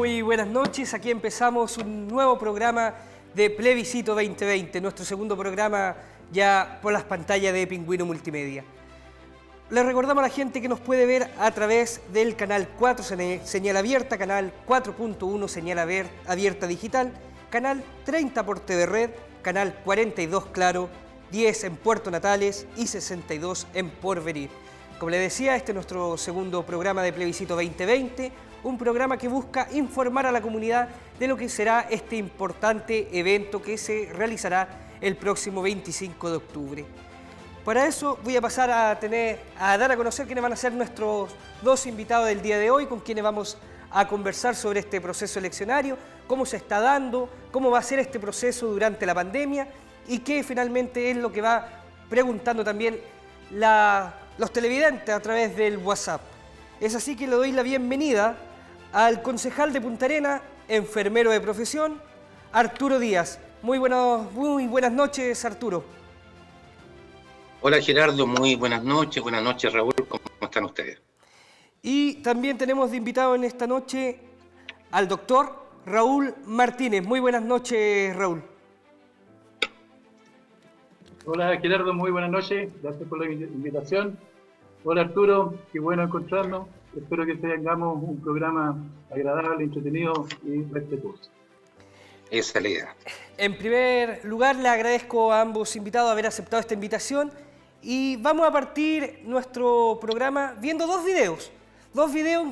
Muy buenas noches, aquí empezamos un nuevo programa de Plebiscito 2020, nuestro segundo programa ya por las pantallas de Pingüino Multimedia. Les recordamos a la gente que nos puede ver a través del canal 4 señal abierta, canal 4.1 señal abierta digital, canal 30 por TV Red, canal 42 Claro, 10 en Puerto Natales y 62 en Porvenir. Como les decía, este es nuestro segundo programa de Plebiscito 2020, un programa que busca informar a la comunidad de lo que será este importante evento que se realizará el próximo 25 de octubre. Para eso voy a pasar a dar a conocer quiénes van a ser nuestros dos invitados del día de hoy, con quienes vamos a conversar sobre este proceso eleccionario, cómo se está dando, cómo va a ser este proceso durante la pandemia y qué finalmente es lo que va preguntando también los televidentes a través del WhatsApp. Es así que le doy la bienvenida al concejal de Punta Arenas, enfermero de profesión, Arturo Díaz. Muy buenas noches, Arturo. Hola Gerardo, muy buenas noches Raúl, ¿cómo están ustedes? Y también tenemos de invitado en esta noche al doctor Raúl Martínez. Muy buenas noches, Raúl. Hola Gerardo, muy buenas noches, gracias por la invitación. Hola Arturo, qué bueno encontrarnos. Espero que tengamos un programa agradable, entretenido y respetuoso. Esa es la idea. En primer lugar, le agradezco a ambos invitados haber aceptado esta invitación y vamos a partir nuestro programa viendo dos videos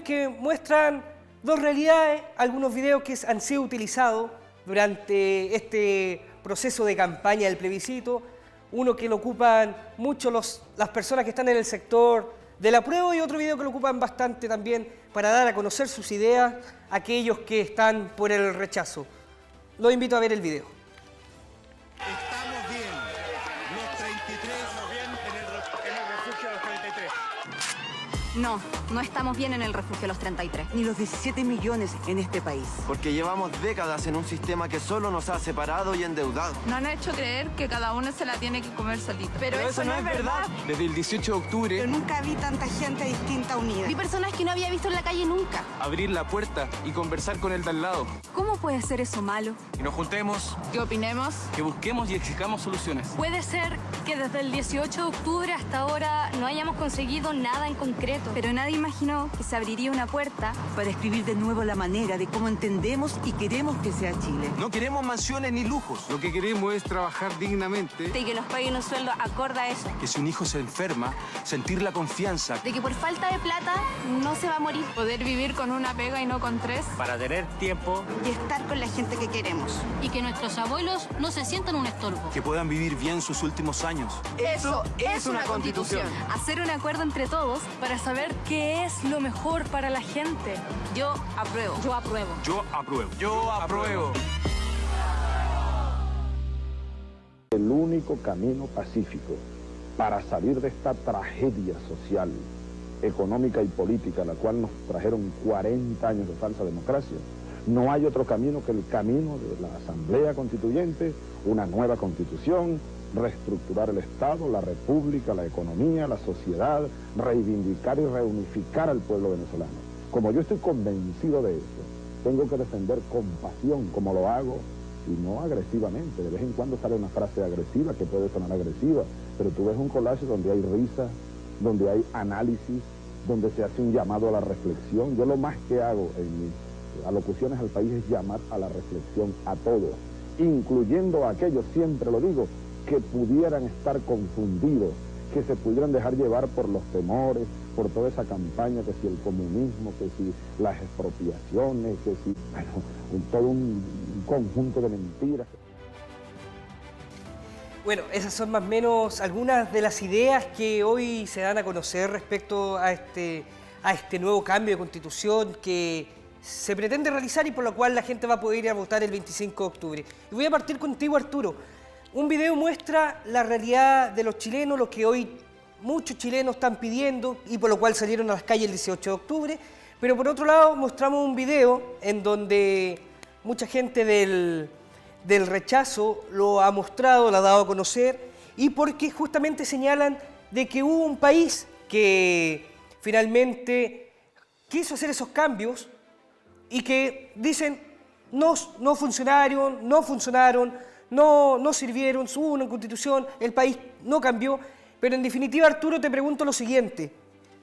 que muestran dos realidades, algunos videos que han sido utilizados durante este proceso de campaña del plebiscito, uno que lo ocupan mucho las personas que están en el sector del apruebo y otro video que lo ocupan bastante también para dar a conocer sus ideas a aquellos que están por el rechazo. Los invito a ver el video. Estamos bien, los 33 bien en el refugio de los 33. No estamos bien en el refugio Los 33. Ni los 17 millones en este país. Porque llevamos décadas en un sistema que solo nos ha separado y endeudado. Nos han hecho creer que cada uno se la tiene que comer solito. Pero eso no es verdad. Desde el 18 de octubre, Pero nunca vi tanta gente distinta unida. Vi personas que no había visto en la calle nunca. abrir la puerta y conversar con el de al lado. ¿Cómo puede ser eso malo? Que nos juntemos, ¿Qué opinemos? que busquemos y exijamos soluciones. Puede ser que desde el 18 de octubre hasta ahora no hayamos conseguido nada en concreto. Pero nadie imaginó que se abriría una puerta. Para escribir de nuevo la manera de cómo entendemos y queremos que sea Chile. No queremos mansiones ni lujos. Lo que queremos es trabajar dignamente, De que nos paguen un sueldo acorde a eso. Que si un hijo se enferma, sentir la confianza. De que por falta de plata no se va a morir. Poder vivir con una pega y no con tres. para tener tiempo, Y estar con la gente que queremos. Y que nuestros abuelos no se sientan un estorbo. Que puedan vivir bien sus últimos años. Eso es una constitución. Hacer un acuerdo entre todos. Para saber qué es lo mejor para la gente. Yo apruebo. Yo apruebo. yo apruebo. Yo apruebo. El único camino pacífico para salir de esta tragedia social, económica y política, la cual nos trajeron 40 años de falsa democracia, no hay otro camino que el camino de la Asamblea Constituyente, una nueva constitución, reestructurar el Estado, la República, la economía, la sociedad, reivindicar y reunificar al pueblo venezolano. Como yo estoy convencido de eso, tengo que defender con pasión, como lo hago, y no agresivamente. De vez en cuando sale una frase agresiva que puede sonar agresiva, pero tú ves un collage donde hay risa, donde hay análisis, donde se hace un llamado a la reflexión. Yo lo más que hago en mis alocuciones al país es llamar a la reflexión a todos, incluyendo a aquellos, siempre lo digo, que pudieran estar confundidos, que se pudieran dejar llevar por los temores, por toda esa campaña, que si el comunismo, que si las expropiaciones, que si, bueno, todo un conjunto de mentiras. Bueno, esas son más o menos algunas de las ideas que hoy se dan a conocer respecto a este nuevo cambio de constitución que se pretende realizar y por lo cual la gente va a poder ir a votar el 25 de octubre. Y voy a partir contigo, Arturo. Un video muestra la realidad de los chilenos, lo que hoy muchos chilenos están pidiendo y por lo cual salieron a las calles el 18 de octubre, pero por otro lado mostramos un video en donde mucha gente del rechazo lo ha mostrado, lo ha dado a conocer y porque justamente señalan de que hubo un país que finalmente quiso hacer esos cambios y que dicen no funcionaron, no sirvieron, hubo una constitución, el país no cambió. Pero en definitiva, Arturo, te pregunto lo siguiente.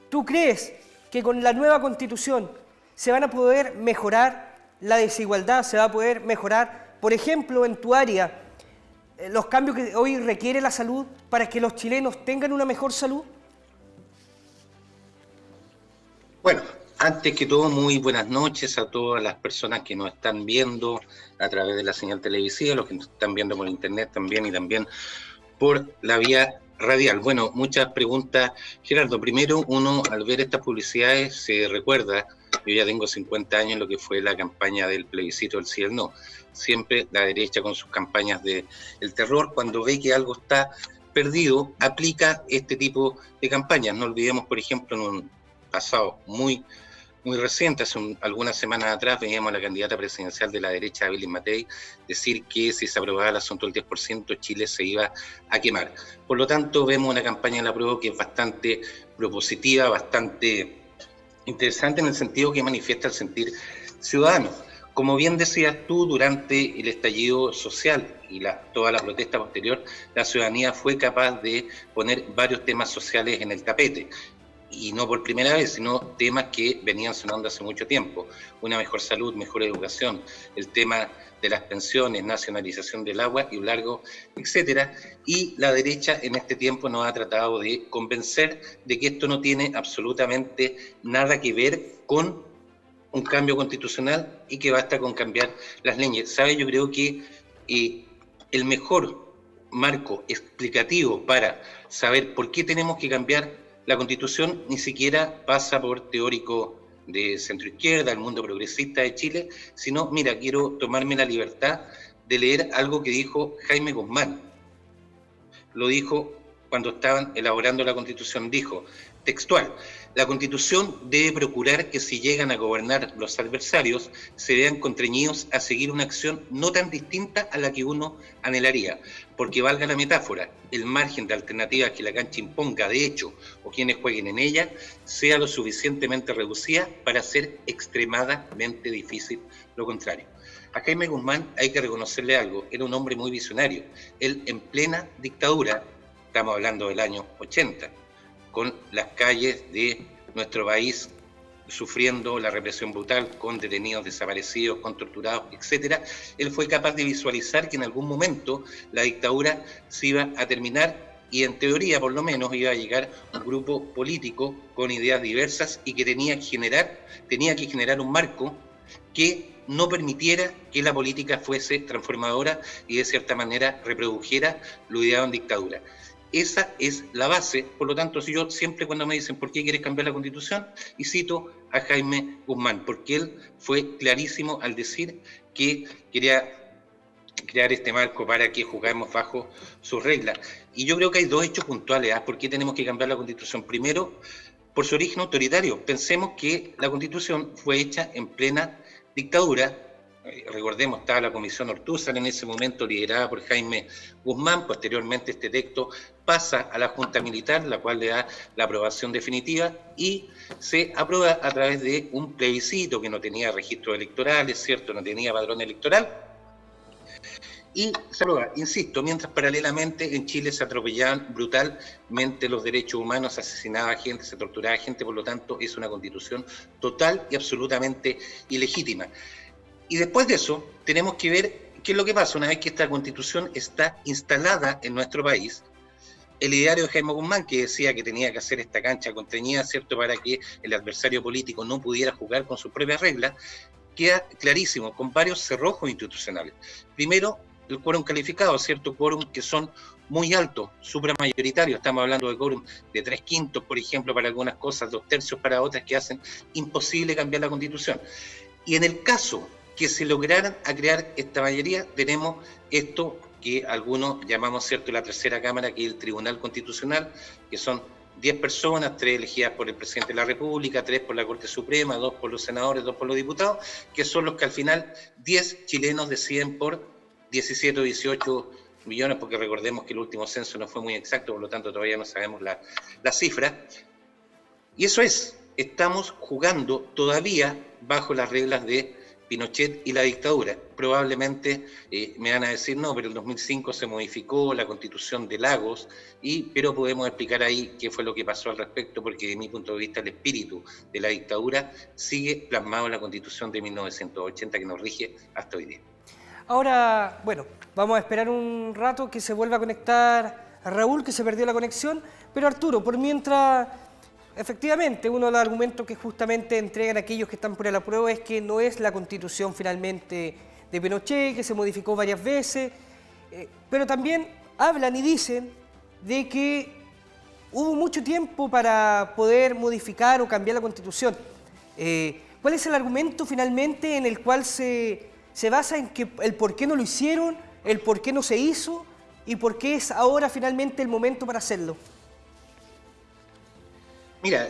¿Tú crees que con la nueva constitución se van a poder mejorar la desigualdad, se va a poder mejorar, por ejemplo, en tu área, los cambios que hoy requiere la salud para que los chilenos tengan una mejor salud? Bueno, antes que todo, muy buenas noches a todas las personas que nos están viendo a través de la señal televisiva, los que nos están viendo por internet también y también por la vía radial. Bueno, muchas preguntas, Gerardo. Primero, uno al ver estas publicidades se recuerda, yo ya tengo 50 años, lo que fue la campaña del plebiscito del sí y el no. Siempre la derecha con sus campañas del terror, cuando ve que algo está perdido, aplica este tipo de campañas. No olvidemos, por ejemplo, en un pasado muy reciente, hace algunas semanas atrás, veíamos a la candidata presidencial de la derecha, Evelyn Matei, decir que si se aprobaba el asunto del 10%, Chile se iba a quemar. Por lo tanto, vemos una campaña en la prueba que es bastante propositiva, bastante interesante en el sentido que manifiesta el sentir ciudadano. Como bien decías tú, durante el estallido social y toda la protesta posterior, la ciudadanía fue capaz de poner varios temas sociales en el tapete. Y no por primera vez, sino temas que venían sonando hace mucho tiempo. Una mejor salud, mejor educación, el tema de las pensiones, nacionalización del agua y un largo, etcétera. Y la derecha en este tiempo nos ha tratado de convencer de que esto no tiene absolutamente nada que ver con un cambio constitucional y que basta con cambiar las leyes. ¿Sabe? Yo creo que el mejor marco explicativo para saber por qué tenemos que cambiar la Constitución ni siquiera pasa por teórico de centroizquierda, el mundo progresista de Chile, sino, mira, quiero tomarme la libertad de leer algo que dijo Jaime Guzmán. Lo dijo cuando estaban elaborando la Constitución, dijo, textual, la Constitución debe procurar que si llegan a gobernar los adversarios, se vean constreñidos a seguir una acción no tan distinta a la que uno anhelaría, porque valga la metáfora, el margen de alternativas que la cancha imponga, de hecho, o quienes jueguen en ella, sea lo suficientemente reducida para hacer extremadamente difícil lo contrario. A Jaime Guzmán hay que reconocerle algo, era un hombre muy visionario. Él en plena dictadura, estamos hablando del año 80, con las calles de nuestro país sufriendo la represión brutal, con detenidos desaparecidos, con torturados, etcétera, él fue capaz de visualizar que en algún momento la dictadura se iba a terminar y en teoría, por lo menos, iba a llegar un grupo político con ideas diversas y que tenía que generar un marco que no permitiera que la política fuese transformadora y de cierta manera reprodujera lo ideado en dictadura. Esa es la base, por lo tanto, si yo siempre cuando me dicen ¿por qué quieres cambiar la Constitución? Y cito a Jaime Guzmán, porque él fue clarísimo al decir que quería crear este marco para que jugáramos bajo sus reglas. Y yo creo que hay dos hechos puntuales, ¿por qué tenemos que cambiar la Constitución? Primero, por su origen autoritario. Pensemos que la Constitución fue hecha en plena dictadura. Recordemos, estaba la Comisión Ortúzar en ese momento liderada por Jaime Guzmán. Posteriormente este texto pasa a la Junta Militar, la cual le da la aprobación definitiva y se aprueba a través de un plebiscito que no tenía registros electorales, ¿cierto? No tenía padrón electoral. Y se aprueba, insisto, mientras paralelamente en Chile se atropellaban brutalmente los derechos humanos, se asesinaba gente, se torturaba gente, por lo tanto es una constitución total y absolutamente ilegítima. Y después de eso, tenemos que ver qué es lo que pasa una vez que esta Constitución está instalada en nuestro país. El ideario de Jaime Guzmán, que decía que tenía que hacer esta cancha constreñida, ¿cierto?, para que el adversario político no pudiera jugar con sus propias reglas, queda clarísimo, con varios cerrojos institucionales. Primero, el quórum calificado, ¿cierto?, quórum que son muy altos, supramayoritarios, estamos hablando de quórum de 3/5, por ejemplo, para algunas cosas, 2/3 para otras, que hacen imposible cambiar la Constitución. Y en el caso que se lograran a crear esta mayoría, tenemos esto que algunos llamamos, ¿cierto?, la tercera cámara, que es el Tribunal Constitucional, que son 10 personas, 3 elegidas por el presidente de la República, 3 por la Corte Suprema, 2 por los senadores, 2 por los diputados, que son los que al final 10 chilenos deciden por 17 o 18 millones, porque recordemos que el último censo no fue muy exacto, por lo tanto todavía no sabemos la cifra. Y eso es, estamos jugando todavía bajo las reglas de Pinochet y la dictadura. Probablemente me van a decir, no, pero en el 2005 se modificó la Constitución de Lagos, pero podemos explicar ahí qué fue lo que pasó al respecto, porque de mi punto de vista el espíritu de la dictadura sigue plasmado en la Constitución de 1980 que nos rige hasta hoy día. Ahora, bueno, vamos a esperar un rato que se vuelva a conectar a Raúl, que se perdió la conexión, pero Arturo, por mientras... Efectivamente, uno de los argumentos que justamente entregan aquellos que están por el apruebo es que no es la Constitución finalmente de Pinochet, que se modificó varias veces, pero también hablan y dicen de que hubo mucho tiempo para poder modificar o cambiar la Constitución. ¿Cuál es el argumento finalmente en el cual se basa en que el por qué no lo hicieron, el por qué no se hizo y por qué es ahora finalmente el momento para hacerlo? Mira,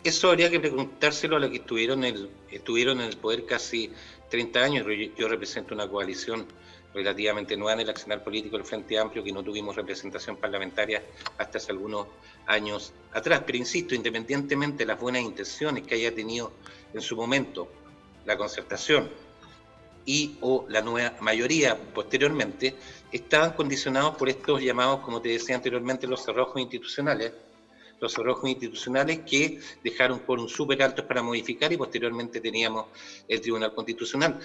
eso habría que preguntárselo a los que estuvieron en el poder casi 30 años. Yo represento una coalición relativamente nueva en el accionar político del Frente Amplio, que no tuvimos representación parlamentaria hasta hace algunos años atrás. Pero insisto, independientemente de las buenas intenciones que haya tenido en su momento la concertación o la nueva mayoría posteriormente, estaban condicionados por estos llamados, como te decía anteriormente, los cerrojos institucionales, que dejaron quórum súper altos para modificar, y posteriormente teníamos el Tribunal Constitucional.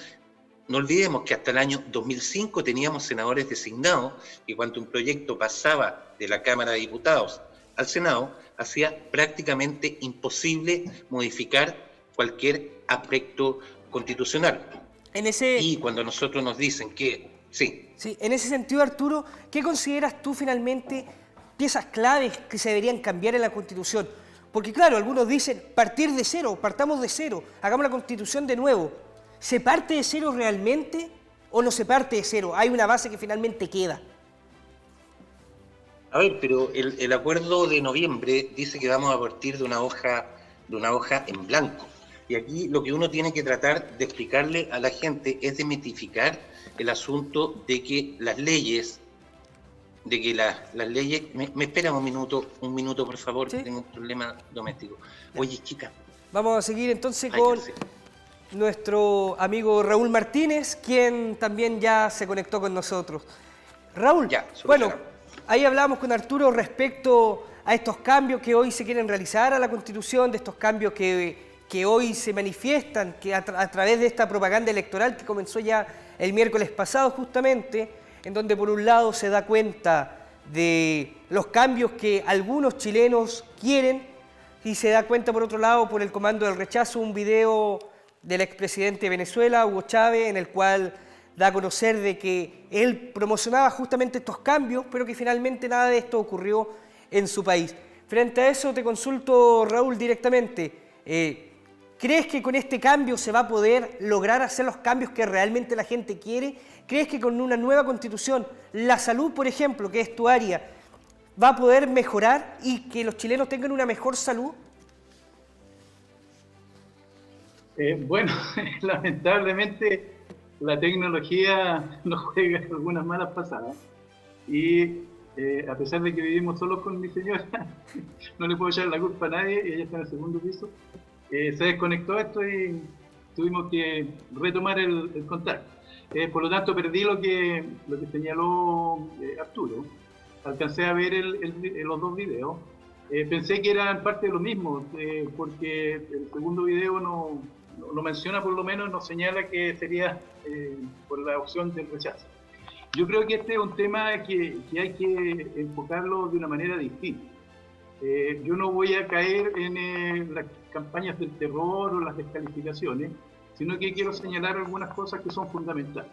No olvidemos que hasta el año 2005 teníamos senadores designados, y cuando un proyecto pasaba de la Cámara de Diputados al Senado, hacía prácticamente imposible modificar cualquier aspecto constitucional. Y cuando nosotros nos dicen que... Sí, en ese sentido, Arturo, ¿qué consideras tú finalmente piezas claves que se deberían cambiar en la Constitución? Porque claro, algunos dicen partir de cero, partamos de cero, hagamos la Constitución de nuevo. ¿Se parte de cero realmente o no se parte de cero? Hay una base que finalmente queda. A ver, pero el acuerdo de noviembre dice que vamos a partir de una hoja en blanco. Y aquí lo que uno tiene que tratar de explicarle a la gente es desmitificar el asunto de que las leyes... ¿Me esperan un minuto por favor? ¿Sí? Tengo un problema doméstico. Oye, chica. Vamos a seguir entonces con nuestro amigo Raúl Martínez, quien también ya se conectó con nosotros. Raúl, bueno, ahí hablábamos con Arturo respecto a estos cambios que hoy se quieren realizar a la Constitución, de estos cambios que hoy se manifiestan, que a través de esta propaganda electoral que comenzó ya el miércoles pasado justamente, en donde por un lado se da cuenta de los cambios que algunos chilenos quieren y se da cuenta por otro lado por el comando del rechazo un video del expresidente de Venezuela, Hugo Chávez, en el cual da a conocer de que él promocionaba justamente estos cambios, pero que finalmente nada de esto ocurrió en su país. Frente a eso te consulto, Raúl, directamente. ¿Crees que con este cambio se va a poder lograr hacer los cambios que realmente la gente quiere? ¿Crees que con una nueva Constitución, la salud, por ejemplo, que es tu área, va a poder mejorar y que los chilenos tengan una mejor salud? Bueno, lamentablemente la tecnología nos juega algunas malas pasadas. Y a pesar de que vivimos solos con mi señora, no le puedo echar la culpa a nadie, ella está en el segundo piso. Se desconectó esto y tuvimos que retomar el contacto. Por lo tanto, perdí lo que señaló Arturo. Alcancé a ver los dos videos. Pensé que eran parte de lo mismo, porque el segundo video no lo menciona, por lo menos no señala que sería por la opción del rechazo. Yo creo que este es un tema que hay que enfocarlo de una manera distinta. Yo no voy a caer en las campañas del terror o las descalificaciones, sino que quiero señalar algunas cosas que son fundamentales.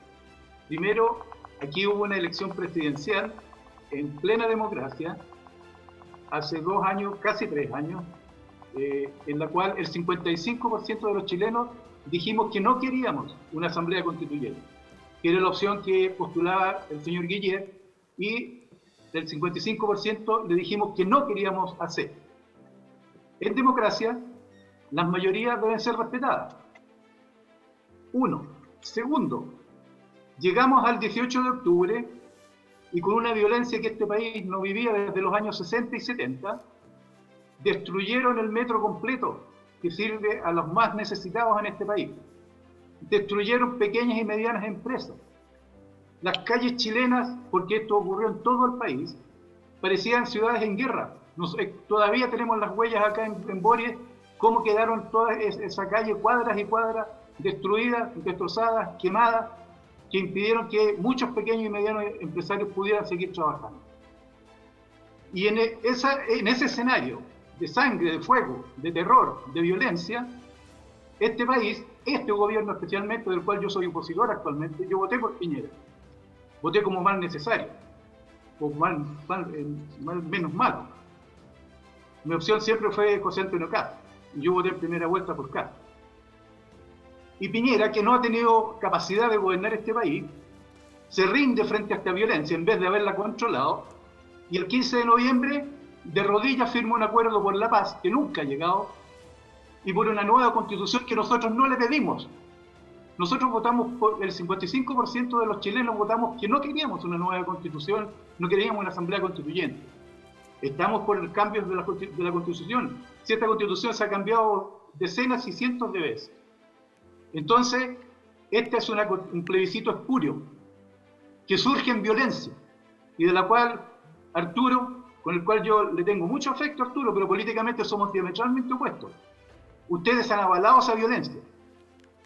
Primero, aquí hubo una elección presidencial en plena democracia, hace 2 años, casi 3 años, en la cual el 55% de los chilenos dijimos que no queríamos una asamblea constituyente, que era la opción que postulaba el señor Guillet, y del 55% le dijimos que no queríamos hacer. En democracia, las mayorías deben ser respetadas. 1. Segundo, llegamos al 18 de octubre y con una violencia que este país no vivía desde los años 60 y 70, destruyeron el metro completo que sirve a los más necesitados en este país. destruyeron pequeñas y medianas empresas. Las calles chilenas, porque esto ocurrió en todo el país, parecían ciudades en guerra. Todavía tenemos las huellas acá en Bories, cómo quedaron toda esa calle, cuadras y cuadras, destruidas, destrozadas, quemadas, que impidieron que muchos pequeños y medianos empresarios pudieran seguir trabajando. Y en ese escenario de sangre, de fuego, de terror, de violencia, este país, este gobierno especialmente, del cual yo soy opositor actualmente, yo voté por Piñera. Voté como mal necesario, o menos malo. Mi opción siempre fue José Antonio Kast. Yo voté en primera vuelta por Kast. Y Piñera, que no ha tenido capacidad de gobernar este país, se rinde frente a esta violencia en vez de haberla controlado, y el 15 de noviembre, de rodillas, firma un acuerdo por la paz, que nunca ha llegado, y por una nueva constitución que nosotros no le pedimos. Nosotros votamos, el 55% de los chilenos votamos que no queríamos una nueva constitución, no queríamos una asamblea constituyente. Estamos por el cambio de la constitución. Si esta constitución se ha cambiado decenas y cientos de veces. Entonces, este es un plebiscito espurio, que surge en violencia, y de la cual Arturo, con el cual yo le tengo mucho afecto a Arturo, pero políticamente somos diametralmente opuestos. Ustedes han avalado esa violencia.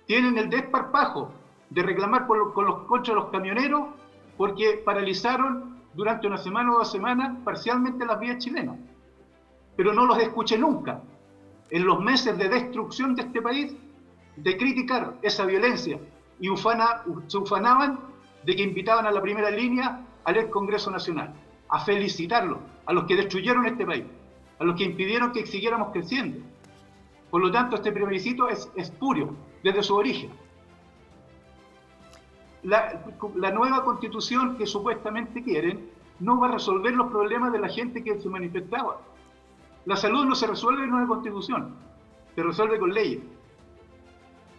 Tienen el desparpajo de reclamar contra los camioneros porque paralizaron durante una semana o 2 semanas parcialmente las vías chilenas. Pero no los escuché nunca, en los meses de destrucción de este país, de criticar esa violencia, y se ufanaban de que invitaban a la primera línea al ex Congreso Nacional, a felicitarlos, a los que destruyeron este país, a los que impidieron que siguiéramos creciendo. Por lo tanto, este plebiscito es espurio desde su origen. La nueva constitución que supuestamente quieren no va a resolver los problemas de la gente que se manifestaba. La salud no se resuelve en una constitución, se resuelve con leyes.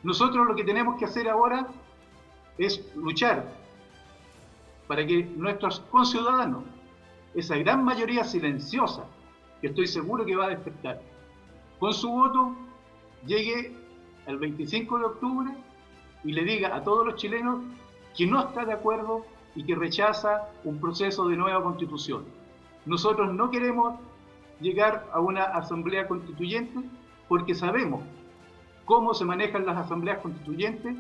Nosotros lo que tenemos que hacer ahora es luchar para que nuestros conciudadanos, esa gran mayoría silenciosa, que estoy seguro que va a despertar, con su voto llegue el 25 de octubre y le diga a todos los chilenos que no está de acuerdo y que rechaza un proceso de nueva constitución. Nosotros no queremos llegar a una asamblea constituyente porque sabemos cómo se manejan las asambleas constituyentes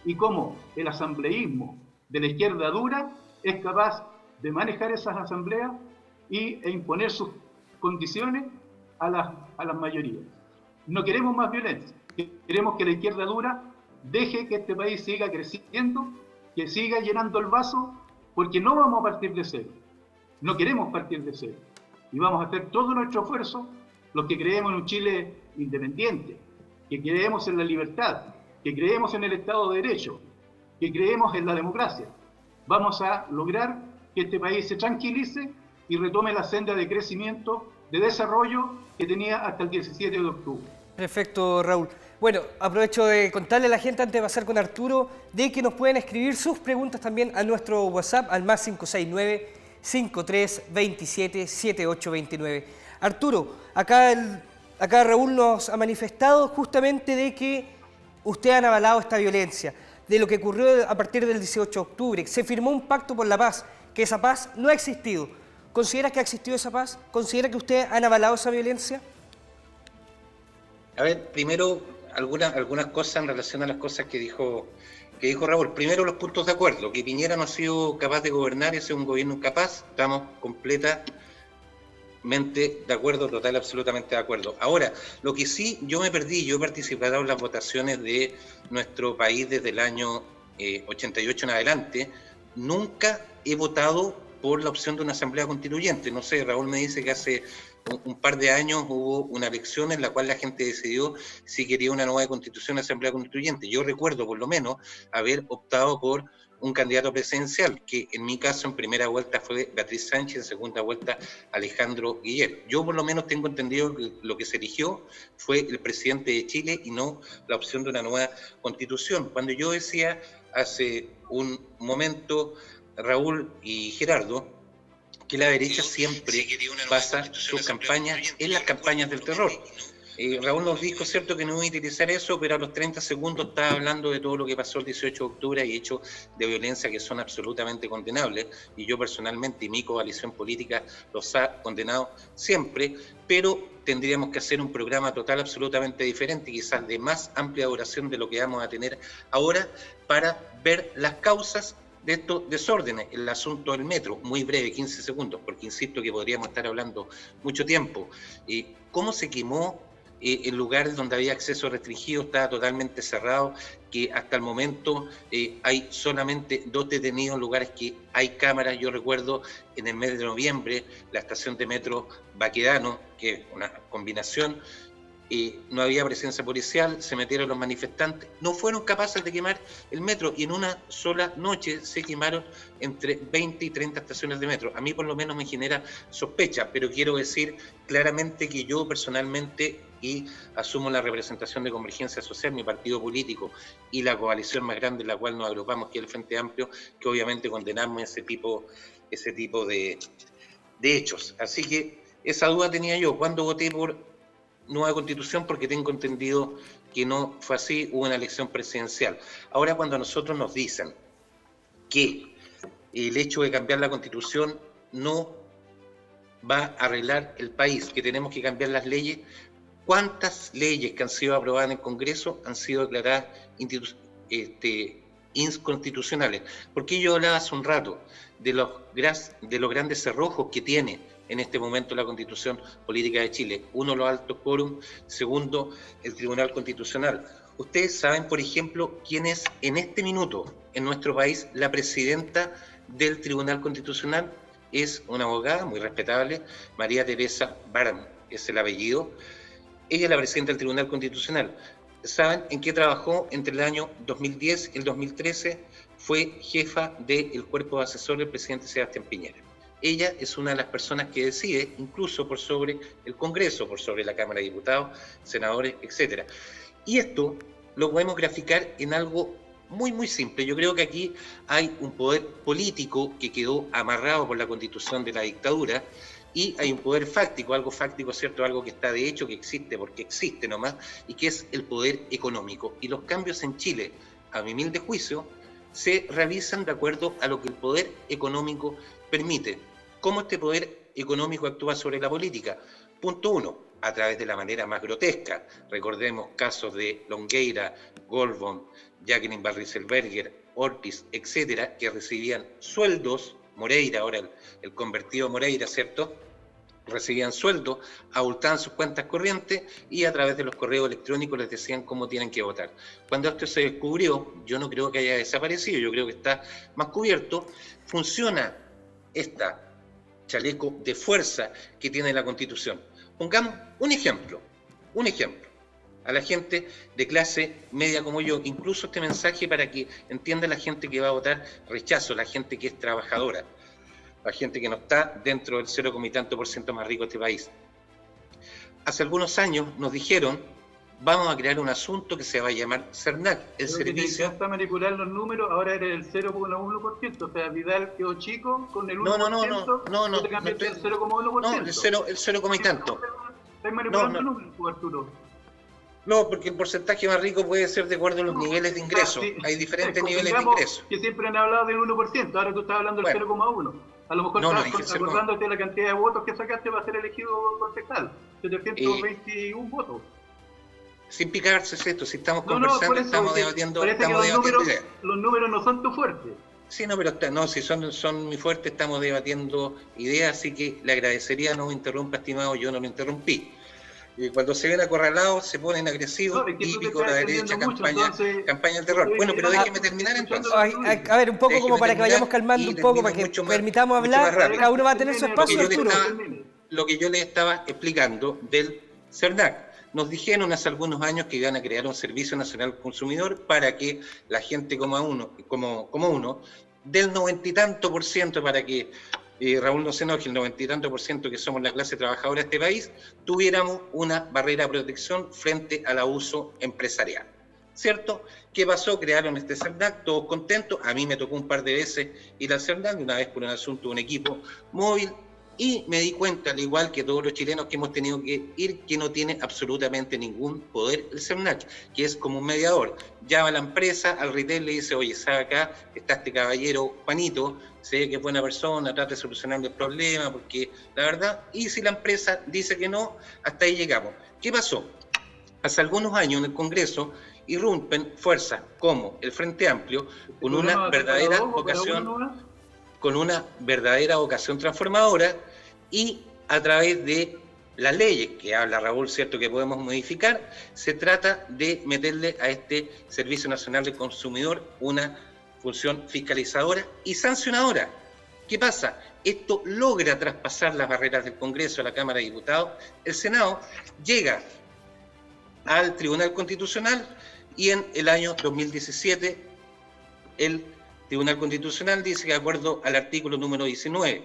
y cómo el asambleísmo de la izquierda dura es capaz de manejar esas asambleas e imponer sus condiciones a las mayorías. No queremos más violencia, queremos que la izquierda dura deje que este país siga creciendo, que siga llenando el vaso, porque no vamos a partir de cero, no queremos partir de cero, y vamos a hacer todo nuestro esfuerzo, los que creemos en un Chile independiente, que creemos en la libertad, que creemos en el Estado de Derecho, que creemos en la democracia. Vamos a lograr que este país se tranquilice y retome la senda de crecimiento, de desarrollo que tenía hasta el 17 de octubre. Perfecto, Raúl. Bueno, aprovecho de contarle a la gente, antes de pasar con Arturo, de que nos pueden escribir sus preguntas también a nuestro WhatsApp, al más 569-5327-7829. Arturo, acá Raúl nos ha manifestado justamente de que ustedes han avalado esta violencia, de lo que ocurrió a partir del 18 de octubre. Se firmó un pacto por la paz, que esa paz no ha existido. ¿Considera que ha existido esa paz? ¿Considera que ustedes han avalado esa violencia? A ver, primero, algunas cosas en relación a las cosas que dijo Raúl. Primero, los puntos de acuerdo. Que Piñera no ha sido capaz de gobernar, ese es un gobierno incapaz. Estamos completamente de acuerdo, total, absolutamente de acuerdo. Ahora, lo que sí, yo me perdí, yo he participado en las votaciones de nuestro país desde el año 88 en adelante. Nunca he votado por la opción de una asamblea constituyente. No sé, Raúl me dice que hace un par de años hubo una elección en la cual la gente decidió si quería una nueva constitución o asamblea constituyente. Yo recuerdo, por lo menos, haber optado por un candidato presidencial, que en mi caso en primera vuelta fue Beatriz Sánchez, en segunda vuelta Alejandro Guillet. Yo por lo menos tengo entendido que lo que se eligió fue el presidente de Chile y no la opción de una nueva constitución. Cuando yo decía hace un momento, Raúl y Gerardo, que la derecha siempre basa sus campañas en las campañas del terror. Raúl nos dijo, cierto, que no iba a utilizar eso, pero a los 30 segundos estaba hablando de todo lo que pasó el 18 de octubre y hechos de violencia que son absolutamente condenables, y yo personalmente y mi coalición política los ha condenado siempre, pero tendríamos que hacer un programa total absolutamente diferente, quizás de más amplia duración de lo que vamos a tener ahora, para ver las causas de estos desórdenes. El asunto del metro, muy breve, 15 segundos, porque insisto que podríamos estar hablando mucho tiempo. ¿Cómo se quemó en lugares donde había acceso restringido? Estaba totalmente cerrado, que hasta el momento hay solamente 2 detenidos en lugares que hay cámaras. Yo recuerdo en el mes de noviembre la estación de metro Baquedano, que es una combinación, no había presencia policial, se metieron los manifestantes, no fueron capaces de quemar el metro, y en una sola noche se quemaron entre 20 y 30 estaciones de metro. A mí por lo menos me genera sospecha, pero quiero decir claramente que yo personalmente, y asumo la representación de Convergencia Social, mi partido político y la coalición más grande en la cual nos agrupamos, que es el Frente Amplio, que obviamente condenamos ese tipo de hechos. Así que esa duda tenía yo cuando voté por nueva constitución, porque tengo entendido que no fue así, hubo una elección presidencial. Ahora, cuando a nosotros nos dicen que el hecho de cambiar la constitución no va a arreglar el país, que tenemos que cambiar las leyes, ¿cuántas leyes que han sido aprobadas en el Congreso han sido declaradas inconstitucionales? Porque yo hablaba hace un rato de los grandes cerrojos que tiene en este momento la Constitución Política de Chile. Uno, los altos quórum. Segundo, el Tribunal Constitucional. Ustedes saben, por ejemplo, quién es en este minuto en nuestro país la presidenta del Tribunal Constitucional. Es una abogada muy respetable, María Teresa Barán, es el apellido. Ella es la presidenta del Tribunal Constitucional. ¿Saben en qué trabajó entre el año 2010 y el 2013? Fue jefa del cuerpo de asesor del presidente Sebastián Piñera. Ella es una de las personas que decide, incluso por sobre el Congreso, por sobre la Cámara de Diputados, senadores, etc. Y esto lo podemos graficar en algo muy, muy simple. Yo creo que aquí hay un poder político que quedó amarrado por la Constitución de la dictadura, y hay un poder fáctico, algo fáctico, ¿cierto? Algo que está de hecho, que existe porque existe nomás, y que es el poder económico. Y los cambios en Chile, a mi humilde juicio, se realizan de acuerdo a lo que el poder económico permite. ¿Cómo este poder económico actúa sobre la política? Punto 1, a través de la manera más grotesca. Recordemos casos de Longueira, Goldbond, Jacqueline Van Rieselbergher, Ortiz, etcétera, que recibían sueldos. Moreira, ahora el convertido Moreira, ¿cierto? Recibían sueldos, abultaban sus cuentas corrientes y a través de los correos electrónicos les decían cómo tienen que votar. Cuando esto se descubrió, yo no creo que haya desaparecido, yo creo que está más cubierto. Funciona esta chaleco de fuerza que tiene la Constitución. Pongamos un ejemplo. A la gente de clase media como yo, incluso este mensaje para que entienda la gente que va a votar rechazo, la gente que es trabajadora, la gente que no está dentro del 0, y tanto % más rico de este país. Hace algunos años nos dijeron, vamos a crear un asunto que se va a llamar CERNAC, el servicio... Está manipular los números, ahora eres el 0,1%, o sea, Vidal quedó chico con el 1%, no, te cambiaste el 0,1%. No, el 0, y tanto. ¿Estás manipulando números, Arturo? No, porque el porcentaje más rico puede ser de acuerdo a los niveles de ingreso. Sí, hay diferentes niveles de ingreso. Que siempre han hablado del 1%, ahora tú estás hablando del 0,1%. A lo mejor estás acordándote de la cantidad de votos que sacaste para ser elegido concejal. 721 votos. Sin picarse esto, si estamos conversando, estamos debatiendo ideas. Los números no son tu fuerte. Sí, no, pero si son muy fuertes, estamos debatiendo ideas, así que le agradecería no me interrumpa, estimado, yo no lo interrumpí. Cuando se ven acorralados, se ponen agresivos, típico de la derecha, campaña del terror. Bueno, pero déjeme terminar entonces. A ver, un poco como para que vayamos calmando un poco, para que permitamos hablar, cada uno va a tener su espacio, Arturo. Lo que yo le estaba explicando del CERNAC. Nos dijeron hace algunos años que iban a crear un Servicio Nacional Consumidor para que la gente como uno, del 90 y tanto %, para que Raúl no se enoje, el 90 y tanto % que somos la clase trabajadora de este país, tuviéramos una barrera de protección frente al abuso empresarial. ¿Cierto? ¿Qué pasó? Crearon este CERNAC, todos contentos. A mí me tocó un par de veces ir al CERNAC, una vez por un asunto de un equipo móvil, y me di cuenta, al igual que todos los chilenos que hemos tenido que ir, que no tiene absolutamente ningún poder el CERNAC, que es como un mediador. Llama a la empresa, al retail le dice, oye, ¿sabe acá? Está este caballero Juanito, sé que es buena persona, trata de solucionar el problema, porque la verdad, y si la empresa dice que no, hasta ahí llegamos. ¿Qué pasó? Hace algunos años en el Congreso irrumpen fuerzas como el Frente Amplio con una verdadera vocación transformadora, y a través de las leyes que habla Raúl, cierto, que podemos modificar, se trata de meterle a este Servicio Nacional del Consumidor una función fiscalizadora y sancionadora. ¿Qué pasa? Esto logra traspasar las barreras del Congreso a la Cámara de Diputados, el Senado llega al Tribunal Constitucional, y en el año 2017 el Tribunal Constitucional dice que de acuerdo al artículo número 19,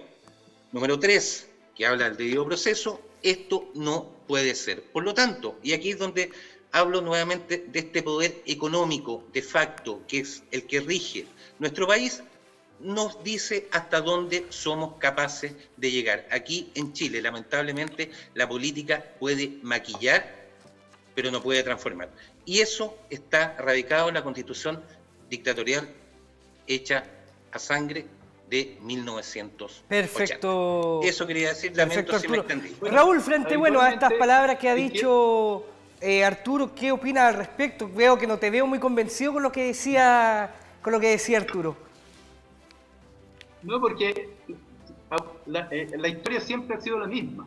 número 3, que habla del debido proceso, esto no puede ser. Por lo tanto, y aquí es donde hablo nuevamente de este poder económico de facto, que es el que rige nuestro país, nos dice hasta dónde somos capaces de llegar. Aquí en Chile, lamentablemente, la política puede maquillar, pero no puede transformar. Y eso está radicado en la Constitución dictatorial hecha a sangre de 1980. Perfecto. Eso quería decir, lamento si me extendí. Raúl, frente a estas palabras que ha dicho Arturo, ¿qué opinas al respecto? Veo que no te veo muy convencido con lo que decía Arturo. No, porque la historia siempre ha sido la misma.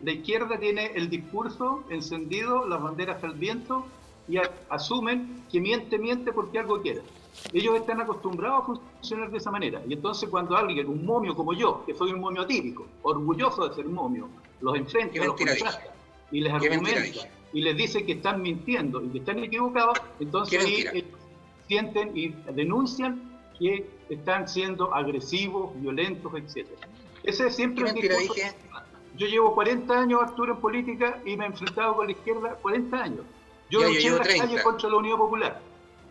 La izquierda tiene el discurso encendido, las banderas al viento, y asumen que miente porque algo quiere. Ellos están acostumbrados a funcionar de esa manera. Y entonces cuando alguien, un momio como yo, que soy un momio atípico, orgulloso de ser momio, los enfrenta, los contrasta, y les argumenta, y les dice que están mintiendo y que están equivocados, entonces ahí sienten y denuncian que están siendo agresivos, violentos, etc. Ese es siempre el discurso. Yo llevo 40 años, Arturo, en política, y me he enfrentado con la izquierda 40 años. Yo luché en la calle contra la Unidad Popular.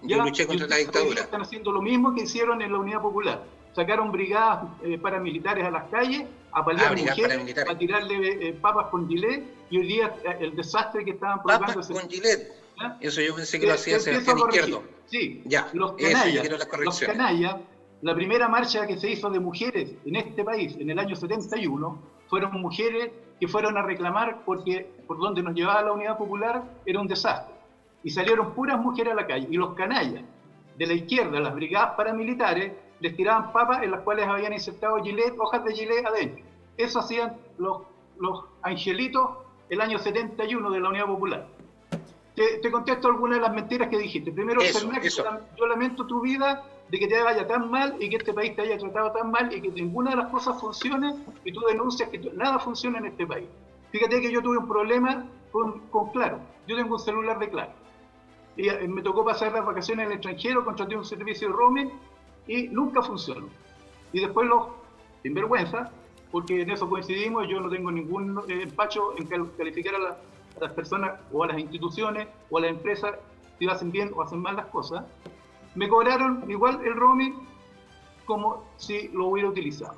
Yo luché contra la dictadura. Están haciendo lo mismo que hicieron en la Unidad Popular. Sacaron brigadas paramilitares a las calles, a paliar mujeres, a tirarle papas con gilet, y hoy día el desastre que estaban provocando... Papas con gilet. Eso yo pensé que lo hacía Sebastián Izquierdo. Sí, ya, los canallas, la primera marcha que se hizo de mujeres en este país en el año 71 fueron mujeres que fueron a reclamar porque por donde nos llevaba la Unidad Popular era un desastre. Y salieron puras mujeres a la calle. Y los canallas de la izquierda, las brigadas paramilitares, les tiraban papas en las cuales habían insertado gilet, hojas de gilet adentro. Eso hacían los angelitos el año 71 de la Unidad Popular. Te contesto algunas de las mentiras que dijiste. Primero, yo lamento tu vida de que te vaya tan mal y que este país te haya tratado tan mal y que ninguna de las cosas funcione, y tú denuncias que nada funciona en este país. Fíjate que yo tuve un problema con Claro. Yo tengo un celular de Claro. Y me tocó pasar las vacaciones en el extranjero, contraté un servicio de roaming y nunca funcionó. Y después sin vergüenza, porque en eso coincidimos, yo no tengo ningún empacho en calificar a las personas o a las instituciones o a las empresas si hacen bien o hacen mal las cosas. Me cobraron igual el roaming como si lo hubiera utilizado.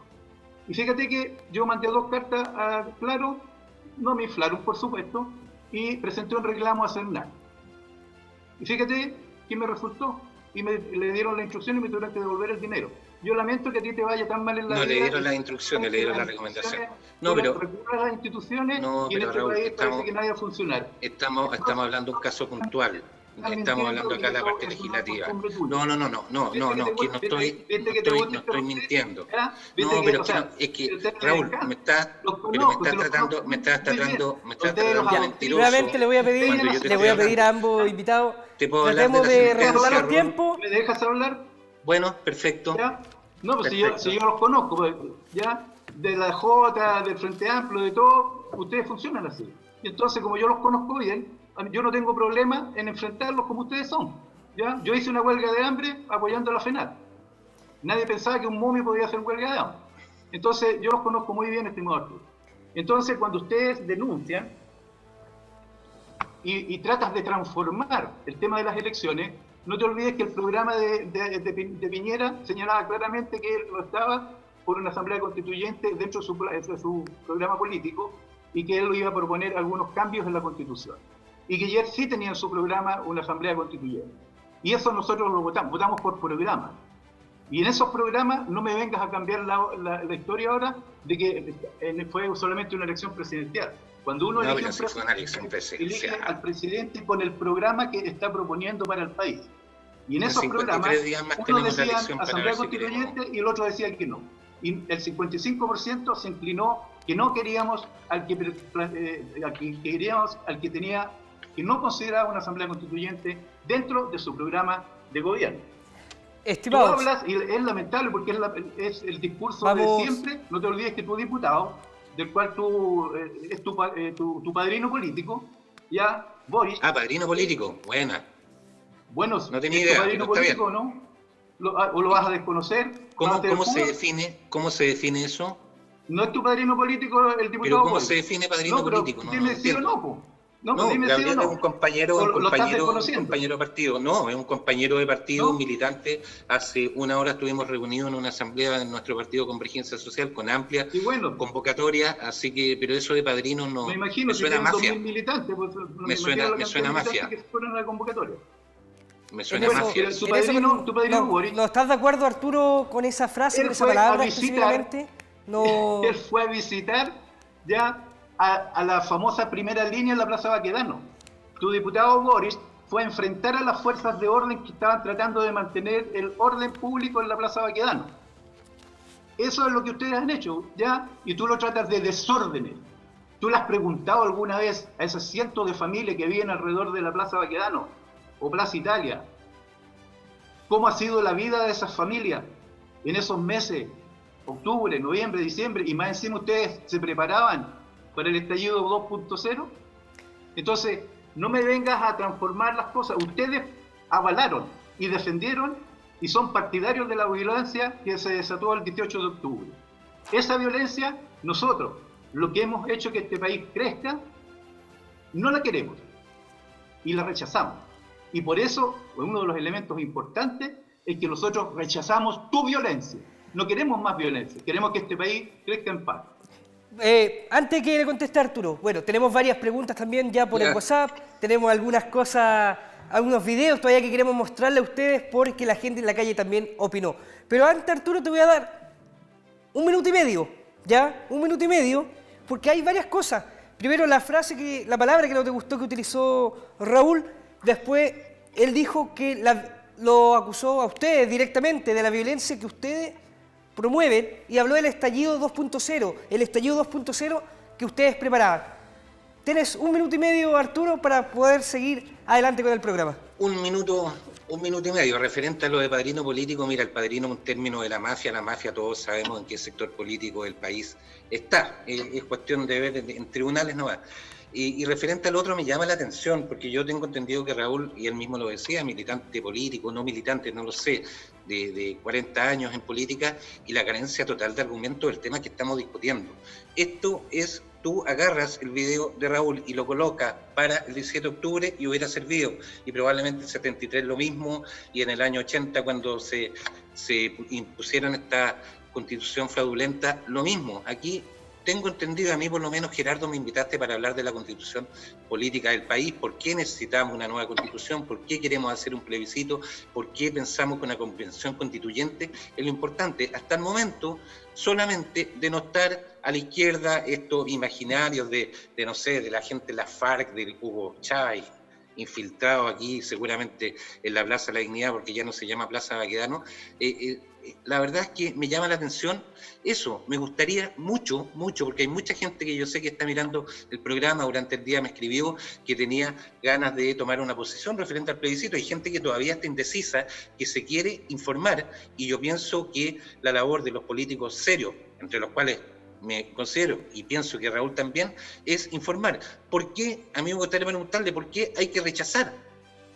Y fíjate que yo mandé 2 cartas a Claro, no me inflaron por supuesto, y presenté un reclamo a CERNAC. Y fíjate que me resultó, y le dieron la instrucción y me tuvieron que devolver el dinero. Yo lamento que a ti te vaya tan mal en la vida. No, le dieron las instrucciones, le dieron la recomendación. No, pero recurras a las instituciones, no, y en este Raúl, país parece que nadie va a funcionar. Estamos hablando de un caso puntual. Estamos hablando acá de la parte legislativa. No, que no estoy mintiendo. No, pero es que Raúl, me estás tratando de mentiroso. Nuevamente le voy a pedir a ambos invitados, tratemos de respetar los tiempos. ¿Me dejas hablar? Bueno, perfecto. ¿Ya? No, pues si yo los conozco, pues, ya, de la J, del Frente Amplio, de todo, ustedes funcionan así. Y entonces, como yo los conozco bien, yo no tengo problema en enfrentarlos como ustedes son. ¿Ya? Yo hice una huelga de hambre apoyando a la FENAC. Nadie pensaba que un momio podía hacer huelga de hambre. Entonces, yo los conozco muy bien, estimado Arturo. Entonces, cuando ustedes denuncian y tratas de transformar el tema de las elecciones, no te olvides que el programa de Piñera señalaba claramente que él lo estaba por una asamblea constituyente dentro de su programa político y que él iba a proponer algunos cambios en la Constitución. Y que ayer sí tenía en su programa una asamblea constituyente. Y eso nosotros lo votamos por programa. Y en esos programas no me vengas a cambiar la historia ahora de que fue solamente una elección presidencial. Cuando uno elige al presidente con el programa que está proponiendo para el país. Y en esos programas, uno decía asamblea constituyente y el otro decía que no. Y el 55% se inclinó que no queríamos al que no consideraba una asamblea constituyente dentro de su programa de gobierno. Estimados, tú hablas, y es lamentable porque es el discurso de siempre. No te olvides que tu diputado, del cual es tu padrino político, ya, Boris. Ah, padrino político, buena. Bueno, no tenía idea, padrino político, ¿no? ¿O lo vas a desconocer? ¿Cómo se define eso? No es tu padrino político el diputado. ¿Pero cómo se define padrino político? Dime sí o no, po. No, Gabriel es un compañero de partido. No, es un compañero de partido, un militante. Hace una hora estuvimos reunidos en una asamblea de nuestro partido Convergencia Social con amplia convocatoria, así que, pero eso de padrinos no. Me imagino me suena que mafia. Militantes, pues, me suena mafia. Que fueron a la convocatoria. Me suena mafia. Tu padrino Boris. ¿No estás de acuerdo, Arturo, con esa frase, con esa palabra específicamente? No. Él fue a visitar ya a la famosa primera línea en la Plaza Baquedano. Tu diputado Boris fue a enfrentar a las fuerzas de orden que estaban tratando de mantener el orden público en la Plaza Baquedano. Eso es lo que ustedes han hecho, ¿ya? Y tú lo tratas de desórdenes. ¿Tú le has preguntado alguna vez a esos cientos de familias que viven alrededor de la Plaza Baquedano o Plaza Italia cómo ha sido la vida de esas familias en esos meses, octubre, noviembre, diciembre, y más encima ustedes se preparaban para el estallido 2.0? Entonces, no me vengas a transformar las cosas. Ustedes avalaron y defendieron y son partidarios de la violencia que se desató el 18 de octubre. Esa violencia, nosotros, lo que hemos hecho que este país crezca, no la queremos y la rechazamos. Y por eso, uno de los elementos importantes es que nosotros rechazamos tu violencia. No queremos más violencia, queremos que este país crezca en paz. Antes que le conteste Arturo, bueno, tenemos varias preguntas también ya por el WhatsApp, tenemos algunas cosas, algunos videos todavía que queremos mostrarle a ustedes porque la gente en la calle también opinó. Pero antes, Arturo, te voy a dar 1 minuto y medio, ¿ya? 1 minuto y medio, porque hay varias cosas. Primero la palabra que no te gustó que utilizó Raúl, después él dijo que lo acusó a ustedes directamente de la violencia que ustedes promueven y habló del estallido 2.0, el estallido 2.0 que ustedes preparaban. Tienes 1 minuto y medio, Arturo, para poder seguir adelante con el programa. 1 minuto y medio. Referente a lo de padrino político, mira, el padrino es un término de la mafia todos sabemos en qué sector político del país está. Es cuestión de ver en tribunales no va. Y referente al otro me llama la atención, porque yo tengo entendido que Raúl, y él mismo lo decía, militante político, no militante, no lo sé, de 40 años en política, y la carencia total de argumentos del tema que estamos discutiendo. Esto es, tú agarras el video de Raúl y lo colocas para el 17 de octubre y hubiera servido, y probablemente el 73 lo mismo, y en el año 80 cuando se impusieron esta constitución fraudulenta, lo mismo. Aquí tengo entendido, a mí por lo menos, Gerardo, me invitaste para hablar de la constitución política del país, por qué necesitamos una nueva constitución, por qué queremos hacer un plebiscito, por qué pensamos que una convención constituyente es lo importante. Hasta el momento, solamente denostar a la izquierda estos imaginarios de no sé, de la gente de la FARC, del Hugo Chávez, infiltrado aquí seguramente en la Plaza de la Dignidad, porque ya no se llama Plaza Baquedano. La verdad es que me llama la atención eso, me gustaría mucho, porque hay mucha gente que yo sé que está mirando el programa, durante el día me escribió que tenía ganas de tomar una posición referente al plebiscito, hay gente que todavía está indecisa, que se quiere informar, y yo pienso que la labor de los políticos serios, entre los cuales me considero, y pienso que Raúl también, es informar. ¿Por qué? A mí me gustaría preguntarle por qué hay que rechazar.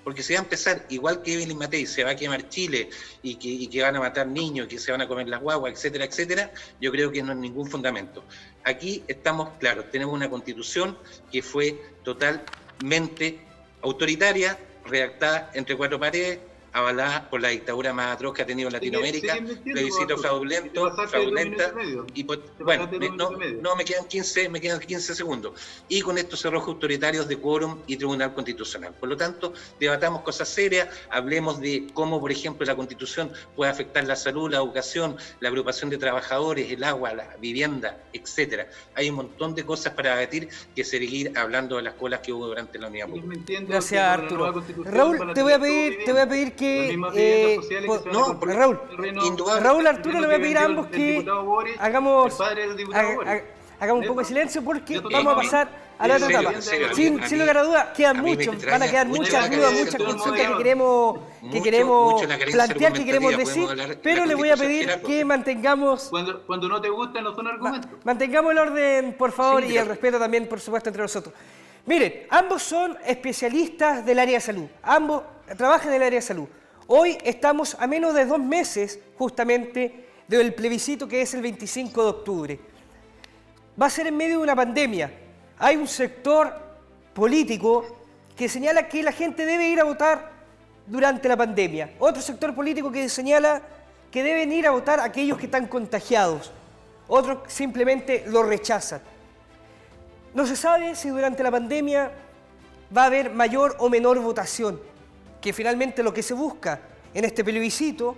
Porque se va a empezar, igual que Evelyn Matei, se va a quemar Chile y que van a matar niños, que se van a comer las guaguas, etcétera, etcétera, yo creo que no hay ningún fundamento. Aquí estamos claros, tenemos una constitución que fue totalmente autoritaria, redactada entre 4 paredes, avalada por la dictadura más atroz que ha tenido Latinoamérica, plebiscito fraudulento, fraudulenta, y bueno, no, me quedan 15 segundos, y con estos cerrojos autoritarios de quórum y tribunal constitucional. Por lo tanto, debatamos cosas serias, hablemos de cómo, por ejemplo, la Constitución puede afectar la salud, la educación, la agrupación de trabajadores, el agua, la vivienda, etcétera. Hay un montón de cosas para debatir que seguir hablando de las colas que hubo durante la Unidad Popular. Gracias, Arturo. Raúl, te voy a pedir que Raúl, Arturo, le voy a pedir a ambos que hagamos un poco de silencio porque vamos a pasar a la otra etapa. Sin lugar a dudas, van a quedar muchas dudas, muchas consultas que queremos plantear, que queremos decir, pero le voy a pedir que mantengamos... Cuando no te gustan, no son argumentos. Mantengamos el orden, por favor, y el respeto también, por supuesto, entre nosotros. Miren, ambos son especialistas del área de salud, ambos trabajan en el área de salud. Hoy estamos a menos de 2 meses, justamente, del plebiscito que es el 25 de octubre. Va a ser en medio de una pandemia. Hay un sector político que señala que la gente debe ir a votar durante la pandemia. Otro sector político que señala que deben ir a votar aquellos que están contagiados. Otros simplemente lo rechazan. No se sabe si durante la pandemia va a haber mayor o menor votación, que finalmente lo que se busca en este plebiscito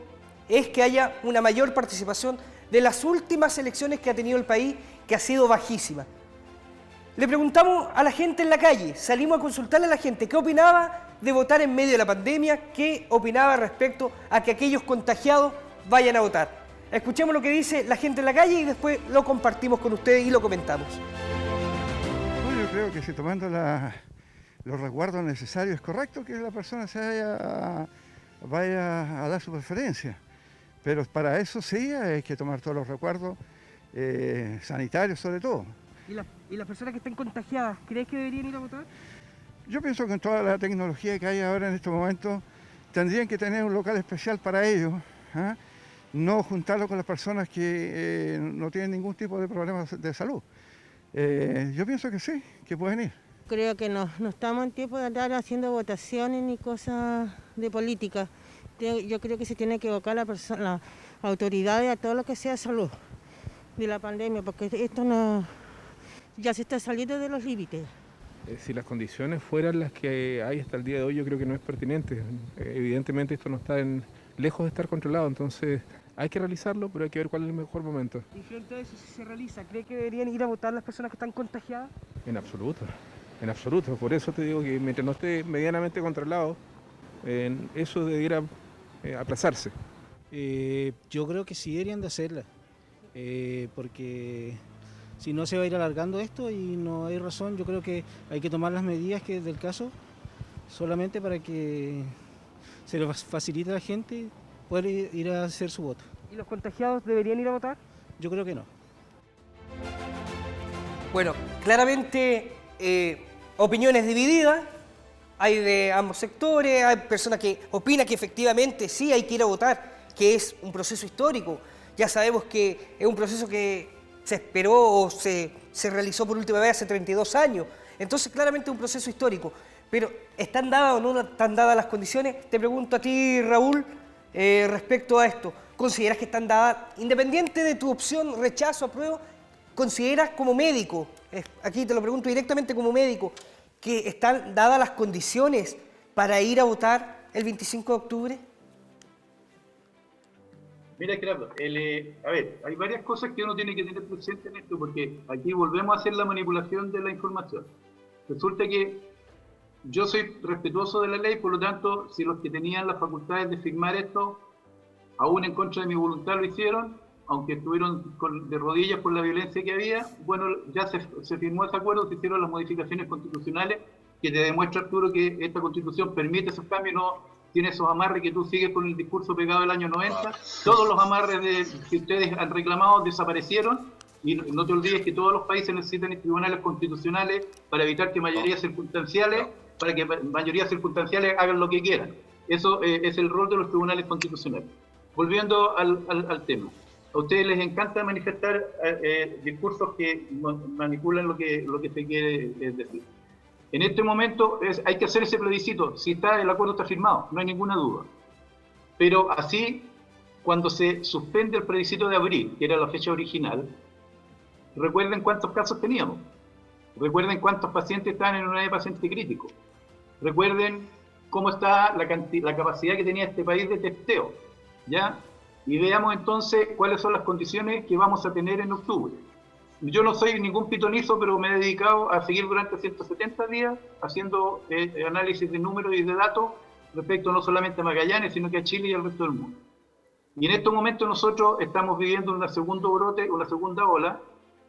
es que haya una mayor participación de las últimas elecciones que ha tenido el país, que ha sido bajísima. Le preguntamos a la gente en la calle, salimos a consultarle a la gente qué opinaba de votar en medio de la pandemia, qué opinaba respecto a que aquellos contagiados vayan a votar. Escuchemos lo que dice la gente en la calle y después lo compartimos con ustedes y lo comentamos. Bueno, yo creo que si tomando los resguardos necesarios es correcto que la persona vaya a dar su preferencia, pero para eso sí hay que tomar todos los resguardos sanitarios sobre todo. ¿Y las personas que estén contagiadas, crees que deberían ir a votar? Yo pienso que con toda la tecnología que hay ahora en estos momentos tendrían que tener un local especial para ellos, ¿eh? No juntarlo con las personas que no tienen ningún tipo de problemas de salud. Yo pienso que sí, que pueden ir. Creo que no estamos en tiempo de andar haciendo votaciones ni cosas de política. Yo creo que se tiene que evocar las autoridades a todo lo que sea salud de la pandemia, porque esto ya se está saliendo de los límites. Si las condiciones fueran las que hay hasta el día de hoy, yo creo que no es pertinente. Evidentemente esto no está lejos de estar controlado, entonces hay que realizarlo, pero hay que ver cuál es el mejor momento. ¿Y frente a eso, si se realiza, cree que deberían ir a votar las personas que están contagiadas? En absoluto. Por eso te digo que mientras no esté medianamente controlado, eso debiera aplazarse. Yo creo que sí deberían de hacerla, porque si no se va a ir alargando esto y no hay razón. Yo creo que hay que tomar las medidas que es del caso solamente para que se le facilite a la gente poder ir a hacer su voto. ¿Y los contagiados deberían ir a votar? Yo creo que no. Bueno, claramente opiniones divididas, hay de ambos sectores, hay personas que opinan que efectivamente sí hay que ir a votar, que es un proceso histórico. Ya sabemos que es un proceso que se esperó o se realizó por última vez hace 32 años. Entonces, claramente es un proceso histórico. Pero, ¿están dadas o no están dadas las condiciones? Te pregunto a ti, Raúl, respecto a esto. ¿Consideras que están dadas, independiente de tu opción, rechazo, apruebo, consideras como médico, aquí te lo pregunto directamente como médico, que están dadas las condiciones para ir a votar el 25 de octubre? Mira, claro, a ver, hay varias cosas que uno tiene que tener presente en esto, porque aquí volvemos a hacer la manipulación de la información. Resulta que yo soy respetuoso de la ley, por lo tanto, si los que tenían las facultades de firmar esto, aún en contra de mi voluntad lo hicieron, aunque estuvieron de rodillas por la violencia que había, bueno, ya se firmó ese acuerdo, se hicieron las modificaciones constitucionales, que te demuestra, Arturo, que esta constitución permite esos cambios, no tiene esos amarres que tú sigues con el discurso pegado del año 90, todos los amarres que ustedes han reclamado desaparecieron, y no te olvides que todos los países necesitan tribunales constitucionales para evitar que mayorías circunstanciales, hagan lo que quieran. Eso es el rol de los tribunales constitucionales. Volviendo al tema. A ustedes les encanta manifestar discursos que manipulan lo que se quiere decir. En este momento hay que hacer ese plebiscito. Si el acuerdo está firmado, no hay ninguna duda. Pero así, cuando se suspende el plebiscito de abril, que era la fecha original, recuerden cuántos casos teníamos. Recuerden cuántos pacientes estaban en unidad de paciente crítico. Recuerden cómo está la capacidad que tenía este país de testeo, ¿ya? Y veamos entonces cuáles son las condiciones que vamos a tener en octubre. Yo no soy ningún pitonizo, pero me he dedicado a seguir durante 170 días haciendo análisis de números y de datos respecto no solamente a Magallanes, sino que a Chile y al resto del mundo. Y en estos momentos nosotros estamos viviendo un segundo brote, una segunda ola,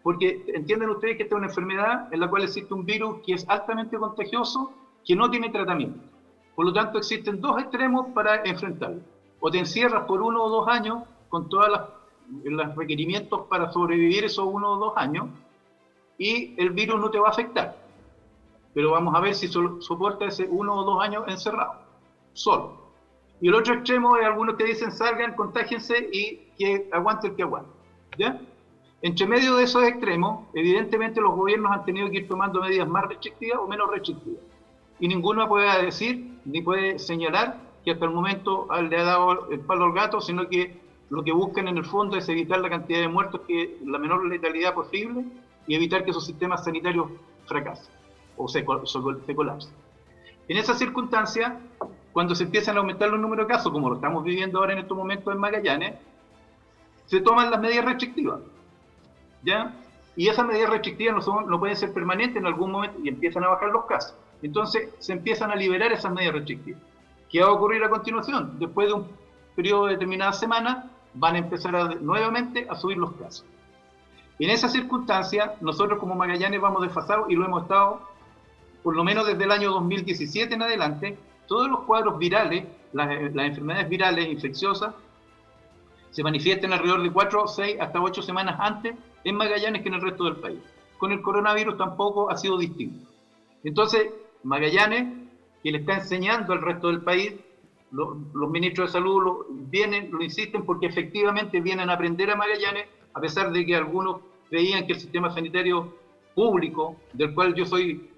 porque entienden ustedes que esta es una enfermedad en la cual existe un virus que es altamente contagioso, que no tiene tratamiento. Por lo tanto, existen dos extremos para enfrentarlo. O te encierras por 1 o 2 años con todos los requerimientos para sobrevivir esos 1 o 2 años y el virus no te va a afectar. Pero vamos a ver si soporta ese 1 o 2 años encerrado, solo. Y el otro extremo es algunos que dicen salgan, contágiense y que aguante el que aguante, ¿ya? Entre medio de esos extremos, evidentemente los gobiernos han tenido que ir tomando medidas más restrictivas o menos restrictivas. Y ninguno puede decir, ni puede señalar que hasta el momento le ha dado el palo al gato, sino que lo que buscan en el fondo es evitar la cantidad de muertos, la menor letalidad posible, y evitar que esos sistemas sanitarios fracasen o se colapsen. En esa circunstancia, cuando se empiezan a aumentar los números de casos, como lo estamos viviendo ahora en estos momentos en Magallanes, se toman las medidas restrictivas, ¿ya? Y esas medidas restrictivas no pueden ser permanentes en algún momento y empiezan a bajar los casos. Entonces se empiezan a liberar esas medidas restrictivas. ¿Qué va a ocurrir a continuación? Después de un periodo de determinadas semanas, van a empezar nuevamente a subir los casos. En esa circunstancia, nosotros como Magallanes vamos desfasados y lo hemos estado, por lo menos desde el año 2017 en adelante, todos los cuadros virales, las enfermedades virales infecciosas, se manifiestan alrededor de 4, 6, hasta 8 semanas antes en Magallanes que en el resto del país. Con el coronavirus tampoco ha sido distinto. Entonces, Magallanes, que le está enseñando al resto del país, los ministros de salud lo insisten porque efectivamente vienen a aprender a Magallanes, a pesar de que algunos creían que el sistema sanitario público, del cual yo soy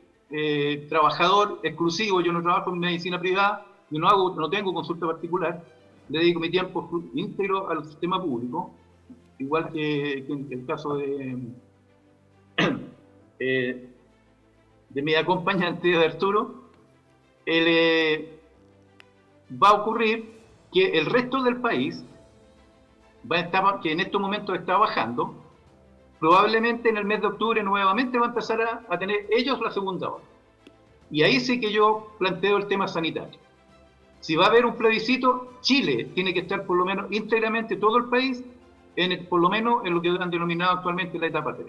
trabajador exclusivo, yo no trabajo en medicina privada, yo no tengo consulta particular, le dedico mi tiempo íntegro al sistema público, igual que en el caso de mi acompañante de Arturo, va a ocurrir que el resto del país, que en estos momentos está bajando, probablemente en el mes de octubre nuevamente va a empezar a tener ellos la segunda ola. Y ahí sí que yo planteo el tema sanitario. Si va a haber un plebiscito, Chile tiene que estar por lo menos íntegramente todo el país, por lo menos en lo que han denominado actualmente la etapa 3.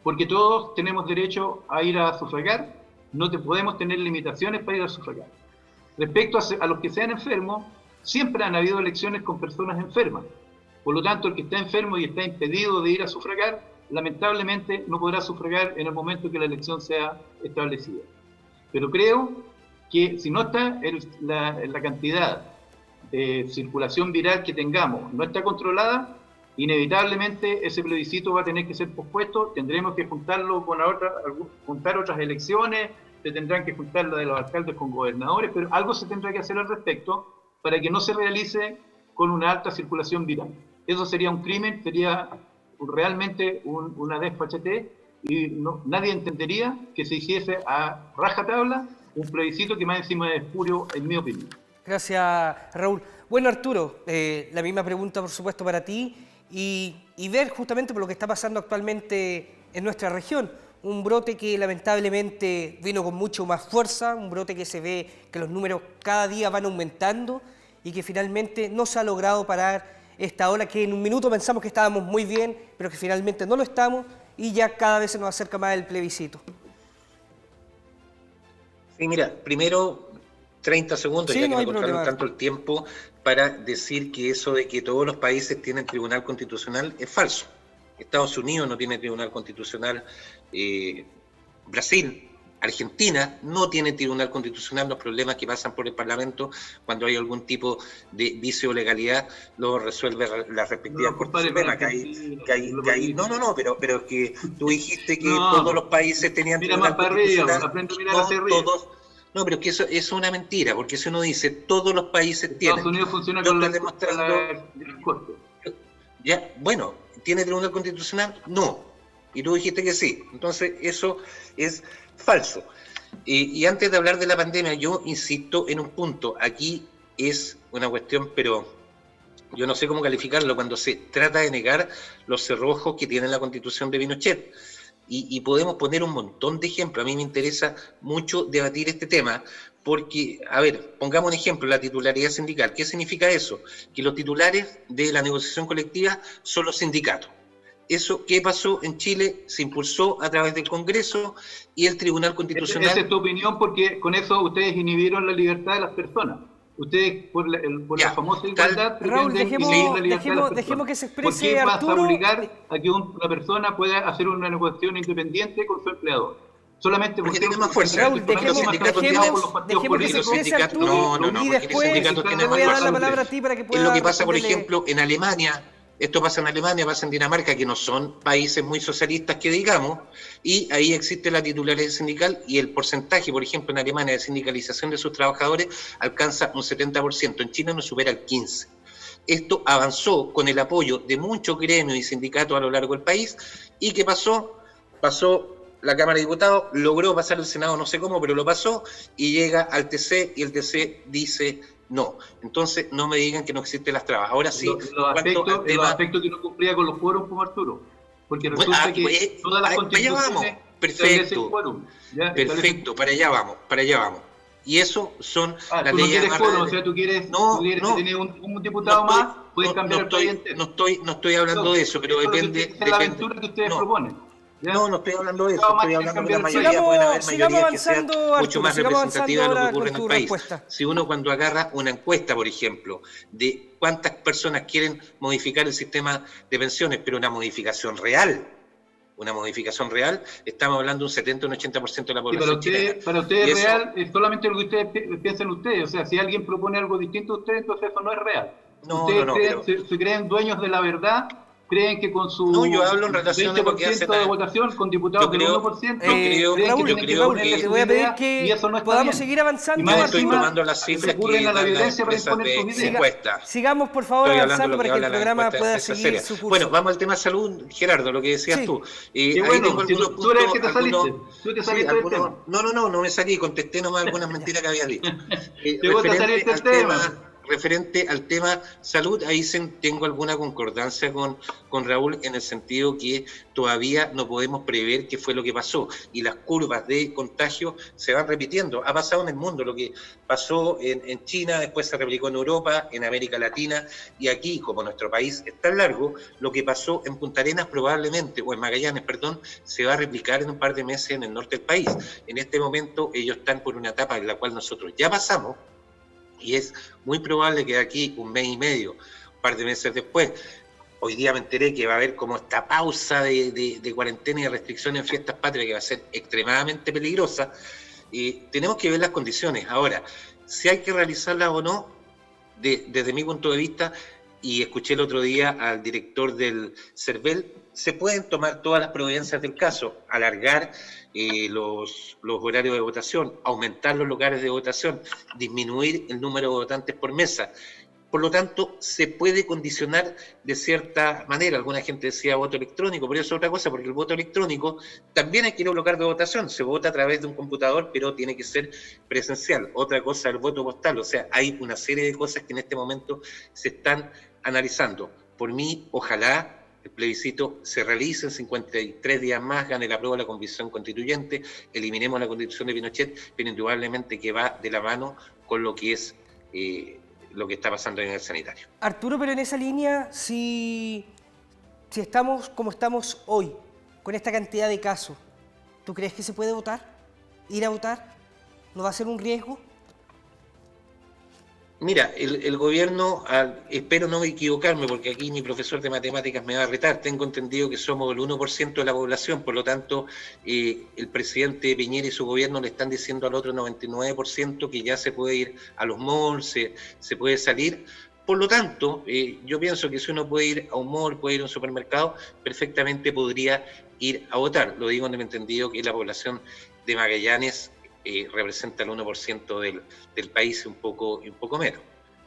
Porque todos tenemos derecho a ir a sufragar, no podemos tener limitaciones para ir a sufragar. Respecto a los que sean enfermos, siempre han habido elecciones con personas enfermas. Por lo tanto, el que está enfermo y está impedido de ir a sufragar, lamentablemente no podrá sufragar en el momento que la elección sea establecida. Pero creo que si no está la cantidad de circulación viral que tengamos, no está controlada, inevitablemente ese plebiscito va a tener que ser pospuesto, tendremos que juntarlo con juntar otras elecciones, se tendrán que juntar la de los alcaldes con gobernadores, pero algo se tendrá que hacer al respecto para que no se realice con una alta circulación viral. Eso sería un crimen, sería realmente una desfachatez y nadie entendería que se hiciese a rajatabla un plebiscito que más encima es espurio, en mi opinión. Gracias, Raúl. Bueno, Arturo, la misma pregunta, por supuesto, para ti y ver justamente por lo que está pasando actualmente en nuestra región. Un brote que lamentablemente vino con mucho más fuerza, un brote que se ve que los números cada día van aumentando y que finalmente no se ha logrado parar esta ola que en un minuto pensamos que estábamos muy bien, pero que finalmente no lo estamos y ya cada vez se nos acerca más el plebiscito. Sí, mira, primero 30 segundos, sí, ya que no me hay cortaron problema. tanto el tiempo, para decir que eso de que todos los países tienen tribunal constitucional es falso. Estados Unidos no tiene tribunal constitucional, Brasil, Argentina no tiene tribunal constitucional. Los problemas que pasan por el Parlamento cuando hay algún tipo de vicio o legalidad lo resuelve la respectiva Corte Suprema. No, pero es que tú dijiste que todos los países tenían mira tribunal más para arriba, constitucional. aprende a mirar hacia arriba. No, pero es que eso es una mentira, porque si uno dice todos los países tienen. Estados Unidos funciona con el costo. Ya, bueno, ¿tiene Tribunal Constitucional? No. Y tú dijiste que sí. Entonces, eso es falso. Y antes de hablar de la pandemia, yo insisto en un punto. Aquí es una cuestión, pero yo no sé cómo calificarlo, cuando se trata de negar los cerrojos que tiene la Constitución de Pinochet. Y podemos poner un montón de ejemplos. A mí me interesa mucho debatir este tema, porque, a ver, pongamos un ejemplo, la titularidad sindical. ¿Qué significa eso? Que los titulares de la negociación colectiva son los sindicatos. Eso, ¿qué pasó en Chile? Se impulsó a través del Congreso y el Tribunal Constitucional... Esa es tu opinión, porque con eso ustedes inhibieron la libertad de las personas. Ustedes, por la famosa igualdad, Raúl, dejemos que se exprese Arturo. ¿Por qué vas a obligar a que una persona pueda hacer una negociación independiente con su empleador? Solamente porque tiene más fuerza. Raúl, dejemos que se exprese Arturo, y después te voy a dar la palabra a ti para que puedas... Es lo que pasa, por ejemplo, en Alemania. Esto pasa en Alemania, pasa en Dinamarca, que no son países muy socialistas que digamos, y ahí existe la titularidad sindical y el porcentaje, por ejemplo, en Alemania de sindicalización de sus trabajadores alcanza un 70%, en China no supera el 15%. Esto avanzó con el apoyo de muchos gremios y sindicatos a lo largo del país, y ¿qué pasó? Pasó la Cámara de Diputados, logró pasar el Senado, no sé cómo, pero lo pasó, y llega al TC, y el TC dice... No, entonces no me digan que no existen las trabas. Ahora sí, los aspectos que no cumplía con los quórum, como Arturo, porque resulta que todas las constituciones perfecto, quórum, perfecto, para allá vamos. Y eso son las leyes. No quieres quórum, o sea, tú quieres tener un diputado más, puedes cambiar el país entero. No estoy hablando de eso, pero depende. Es la aventura que ustedes proponen. No estoy hablando de eso, estoy hablando que la mayoría pueden haber mayorías que sean mucho más representativas de lo que ocurre en el país. Si uno cuando agarra una encuesta, por ejemplo, de cuántas personas quieren modificar el sistema de pensiones, pero una modificación real, estamos hablando de un 70 o un 80% de la población chilena. Para ustedes real es solamente lo que ustedes piensan ustedes, o sea, si alguien propone algo distinto a ustedes, entonces eso no es real. Ustedes se creen dueños de la verdad. ¿Creen que con su yo hablo en relación 20% de votación, con diputados del 1%, Raúl, te voy a pedir que podamos seguir avanzando. No estoy tomando las cifras que dan las empresas de encuesta. Sigamos, por favor, avanzando para que el programa pueda seguir su curso. Bueno, vamos al tema salud, Gerardo, lo que decías tú. Qué bueno, tú eres el que te saliste. Tú te saliste del tema. No me salí, contesté nomás algunas mentiras que habías dicho. Te gusta salirte del tema. Referente al tema salud, ahí tengo alguna concordancia con Raúl en el sentido que todavía no podemos prever qué fue lo que pasó y las curvas de contagio se van repitiendo. Ha pasado en el mundo, lo que pasó en China, después se replicó en Europa, en América Latina, y aquí, como nuestro país es tan largo, lo que pasó en Punta Arenas probablemente, o en Magallanes, perdón, se va a replicar en un par de meses en el norte del país. En este momento ellos están por una etapa en la cual nosotros ya pasamos, y es muy probable que de aquí un mes y medio, un par de meses después, hoy día me enteré que va a haber como esta pausa de cuarentena y de restricciones en fiestas patrias que va a ser extremadamente peligrosa, y tenemos que ver las condiciones. Ahora, si hay que realizarlas o no, desde mi punto de vista, y escuché el otro día al director del CERVEL, se pueden tomar todas las providencias del caso, alargar los horarios de votación, aumentar los lugares de votación, disminuir el número de votantes por mesa. Por lo tanto, se puede condicionar de cierta manera. Alguna gente decía voto electrónico, pero eso es otra cosa, porque el voto electrónico también hay que ir a un lugar de votación. Se vota a través de un computador, pero tiene que ser presencial. Otra cosa es el voto postal. O sea, hay una serie de cosas que en este momento se están analizando. Por mí, ojalá el plebiscito se realice en 53 días más, gane la prueba de la convención constituyente, eliminemos la constitución de Pinochet, pero indudablemente que va de la mano con lo que es lo que está pasando en el sanitario. Arturo, pero en esa línea, si estamos como estamos hoy, con esta cantidad de casos, ¿tú crees que se puede votar? ¿Ir a votar? ¿No va a ser un riesgo? Mira, el gobierno, espero no equivocarme, porque aquí mi profesor de matemáticas me va a retar, tengo entendido que somos el 1% de la población, por lo tanto, el presidente Piñera y su gobierno le están diciendo al otro 99% que ya se puede ir a los malls, se puede salir. Por lo tanto, yo pienso que si uno puede ir a un mall, puede ir a un supermercado, perfectamente podría ir a votar. Lo digo en el entendido que la población de Magallanes representa el 1% del país, un poco menos.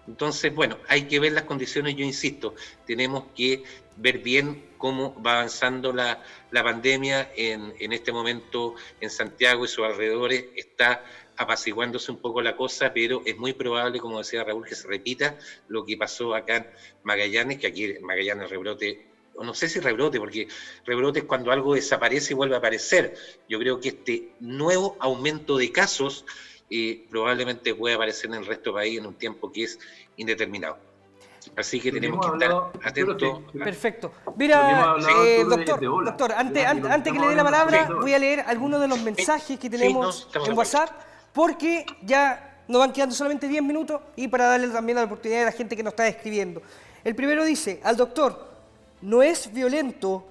Entonces, bueno, hay que ver las condiciones, yo insisto, tenemos que ver bien cómo va avanzando la pandemia. En este momento en Santiago y sus alrededores está apaciguándose un poco la cosa, pero es muy probable, como decía Raúl, que se repita lo que pasó acá en Magallanes, que aquí en Magallanes rebrote, o no sé si rebrote, porque rebrote es cuando algo desaparece y vuelve a aparecer. Yo creo que este nuevo aumento de casos probablemente puede aparecer en el resto del país en un tiempo que es indeterminado. Así que tenemos que estar atentos. Perfecto. Mira, doctor, antes que le dé la palabra, voy a leer algunos de los mensajes que tenemos en WhatsApp, porque ya nos van quedando solamente 10 minutos y para darle también la oportunidad a la gente que nos está escribiendo. El primero dice, al doctor, no es violento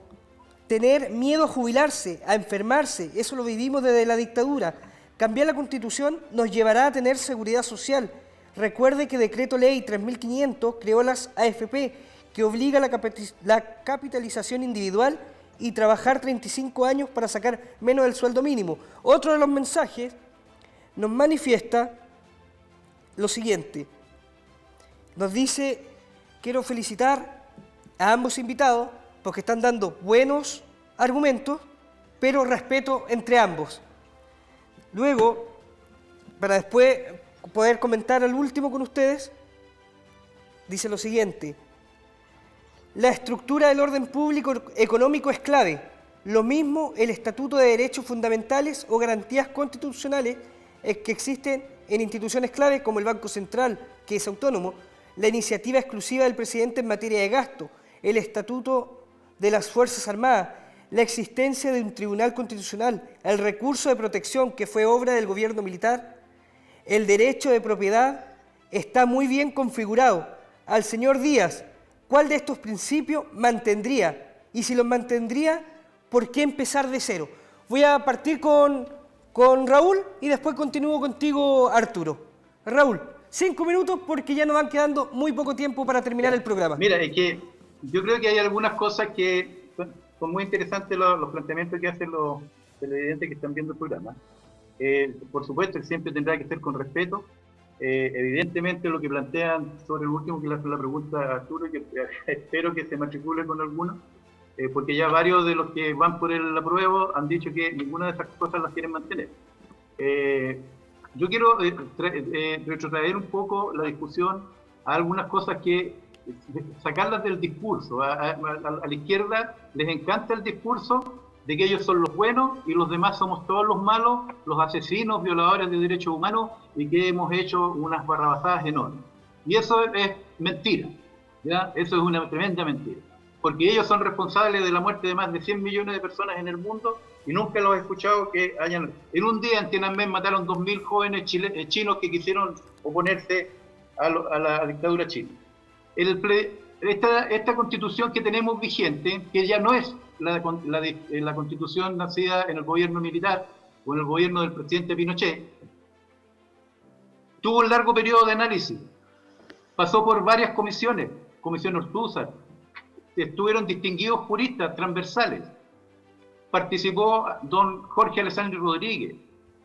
tener miedo a jubilarse, a enfermarse, eso lo vivimos desde la dictadura. Cambiar la Constitución nos llevará a tener seguridad social. Recuerde que Decreto Ley 3500 creó las AFP, que obliga la capitalización individual y trabajar 35 años para sacar menos del sueldo mínimo. Otro de los mensajes nos manifiesta lo siguiente. Nos dice, quiero felicitar a ambos invitados porque están dando buenos argumentos, pero respeto entre ambos. Luego, para después poder comentar al último con ustedes, dice lo siguiente. La estructura del orden público económico es clave. Lo mismo el Estatuto de Derechos Fundamentales o garantías constitucionales que existen en instituciones clave como el Banco Central, que es autónomo, la iniciativa exclusiva del presidente en materia de gasto, el Estatuto de las Fuerzas Armadas, la existencia de un tribunal constitucional, el recurso de protección que fue obra del gobierno militar, el derecho de propiedad está muy bien configurado. Al señor Díaz, ¿cuál de estos principios mantendría? Y si los mantendría, ¿por qué empezar de cero? Voy a partir con Raúl y después continúo contigo, Arturo. Raúl, 5 minutos porque ya nos van quedando muy poco tiempo para terminar el programa. Mira, es que yo creo que hay algunas cosas que son muy interesantes los planteamientos que hacen los televidentes que están viendo el programa. Por supuesto, siempre tendrá que ser con respeto. Evidentemente, lo que plantean sobre el último que le hace la pregunta a Arturo, que espero que se matricule con alguno, porque ya varios de los que van por el apruebo han dicho que ninguna de esas cosas las quieren mantener. Yo quiero retrotraer un poco la discusión a algunas cosas que sacarlas del discurso. A la izquierda les encanta el discurso de que ellos son los buenos y los demás somos todos los malos, los asesinos, violadores de derechos humanos y que hemos hecho unas barrabasadas enormes. Y eso es mentira, ¿ya? Eso es una tremenda mentira. Porque ellos son responsables de la muerte de más de 100 millones de personas en el mundo y nunca los he escuchado que hayan... En un día en Tiananmen mataron 2.000 jóvenes chinos que quisieron oponerse a la dictadura china. Esta constitución que tenemos vigente, que ya no es la constitución nacida en el gobierno militar o en el gobierno del presidente Pinochet, tuvo un largo periodo de análisis, pasó por varias comisiones, Comisión Ortúzar, estuvieron distinguidos juristas transversales, participó don Jorge Alessandro Rodríguez,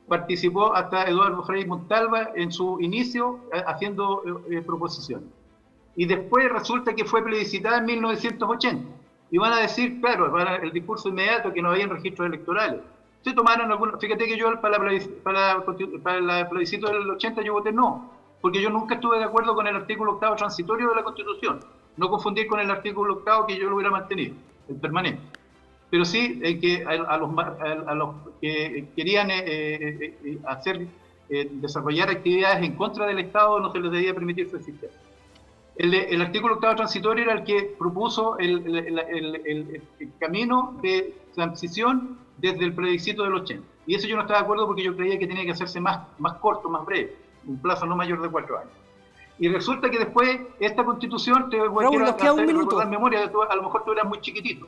participó hasta Eduardo Frei Montalva en su inicio haciendo proposiciones. Y después resulta que fue plebiscitada en 1980. Y van a decir, claro, el discurso inmediato que no habían registros electorales. Se tomaron algunos, fíjate que yo para el plebiscito del 80 yo voté no, porque yo nunca estuve de acuerdo con el artículo 8º transitorio de la Constitución. No confundir con el artículo 8º que yo lo hubiera mantenido, el permanente. Pero sí que a los que querían desarrollar actividades en contra del Estado no se les debía permitir su existencia. El artículo 8º transitorio era el que propuso el camino de transición desde el plebiscito del 80. Y eso yo no estaba de acuerdo porque yo creía que tenía que hacerse más corto, más breve, un plazo no mayor de 4 años. Y resulta que después esta constitución, te voy a recordar memoria, a lo mejor tú eras muy chiquitito.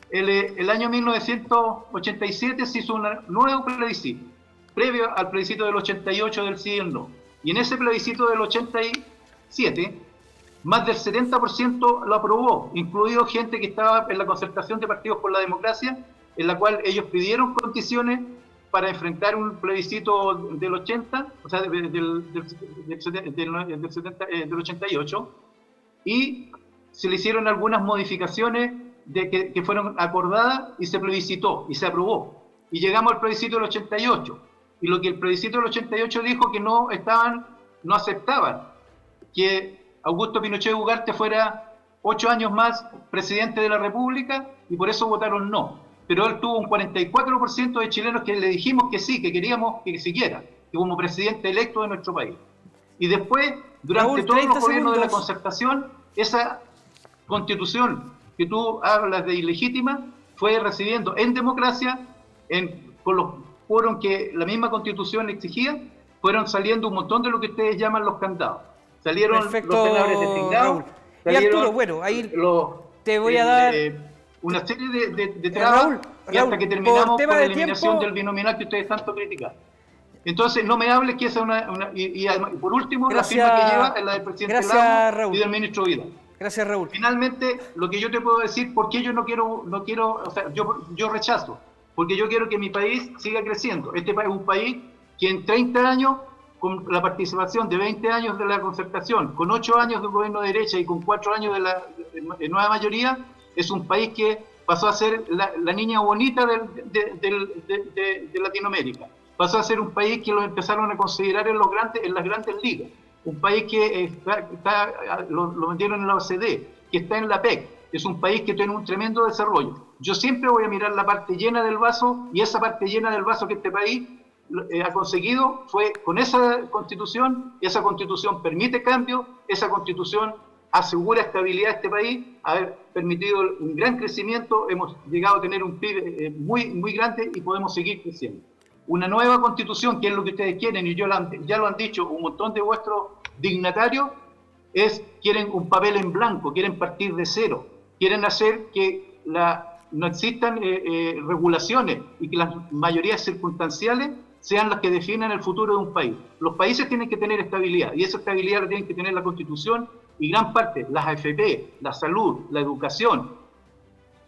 El año 1987 se hizo un nuevo plebiscito, previo al plebiscito del 88 del sí y el no. Y en ese plebiscito del 87, más del 70% lo aprobó, incluido gente que estaba en la concertación de partidos por la democracia, en la cual ellos pidieron condiciones para enfrentar un plebiscito del 80, o sea, del 88, y se le hicieron algunas modificaciones que fueron acordadas y se plebiscitó y se aprobó. Y llegamos al plebiscito del 88. Y lo que el plebiscito del 88 dijo que no aceptaban que Augusto Pinochet Ugarte fuera 8 años más presidente de la República, y por eso votaron no. Pero él tuvo un 44% de chilenos que le dijimos que sí, que queríamos que siguiera, que como presidente electo de nuestro país. Y después, durante todos los gobiernos de la Concertación, esa constitución que tú hablas de ilegítima fue recibiendo en democracia, con los quórum que la misma constitución exigía, fueron saliendo un montón de lo que ustedes llaman los candados. Salieron los senadores designados, y Arturo, bueno, ahí te voy a dar una serie de trabas, y hasta que terminamos por la eliminación del binominal que ustedes tanto critican. Entonces, no me hables que esa es y por último, la firma que lleva es la del presidente Lago y del ministro Vidal. Gracias, Raúl. Finalmente, lo que yo te puedo decir, ¿por qué yo no quiero, o sea, yo rechazo? Porque yo quiero que mi país siga creciendo. Este país es un país que en 30 años, con la participación de 20 años de la Concertación, con 8 años de gobierno de derecha y con 4 años de nueva mayoría, es un país que pasó a ser la niña bonita de Latinoamérica. Pasó a ser un país que lo empezaron a considerar en las grandes ligas. Un país que lo metieron en la OCDE, que está en la PEC. Es un país que tiene un tremendo desarrollo. Yo siempre voy a mirar la parte llena del vaso, y esa parte llena del vaso que este país ha conseguido fue con esa constitución, y esa constitución permite cambio, esa constitución asegura estabilidad a este país, haber permitido un gran crecimiento, hemos llegado a tener un PIB muy, muy grande y podemos seguir creciendo. Una nueva constitución, que es lo que ustedes quieren, y ya lo han dicho un montón de vuestros dignatarios, quieren un papel en blanco, quieren partir de cero, quieren hacer que no existan regulaciones y que las mayorías circunstanciales sean las que definan el futuro de un país. Los países tienen que tener estabilidad, y esa estabilidad la tienen que tener la Constitución, y gran parte, las AFP, la salud, la educación,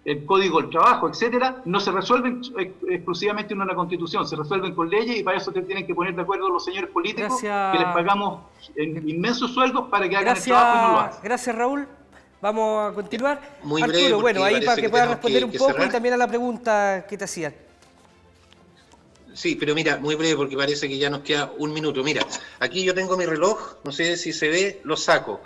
el Código del Trabajo, etcétera, no se resuelven exclusivamente en una Constitución, se resuelven con leyes, y para eso tienen que poner de acuerdo los señores políticos que les pagamos inmensos sueldos para que hagan el trabajo y no lo hacen. Gracias, Raúl. Vamos a continuar. Muy Arturo, breve, bueno, ahí para que puedas responder un poco cerrar. Y también a la pregunta que te hacían. Sí, pero mira, muy breve porque parece que ya nos queda un minuto. Mira, aquí yo tengo mi reloj, no sé si se ve, lo saco.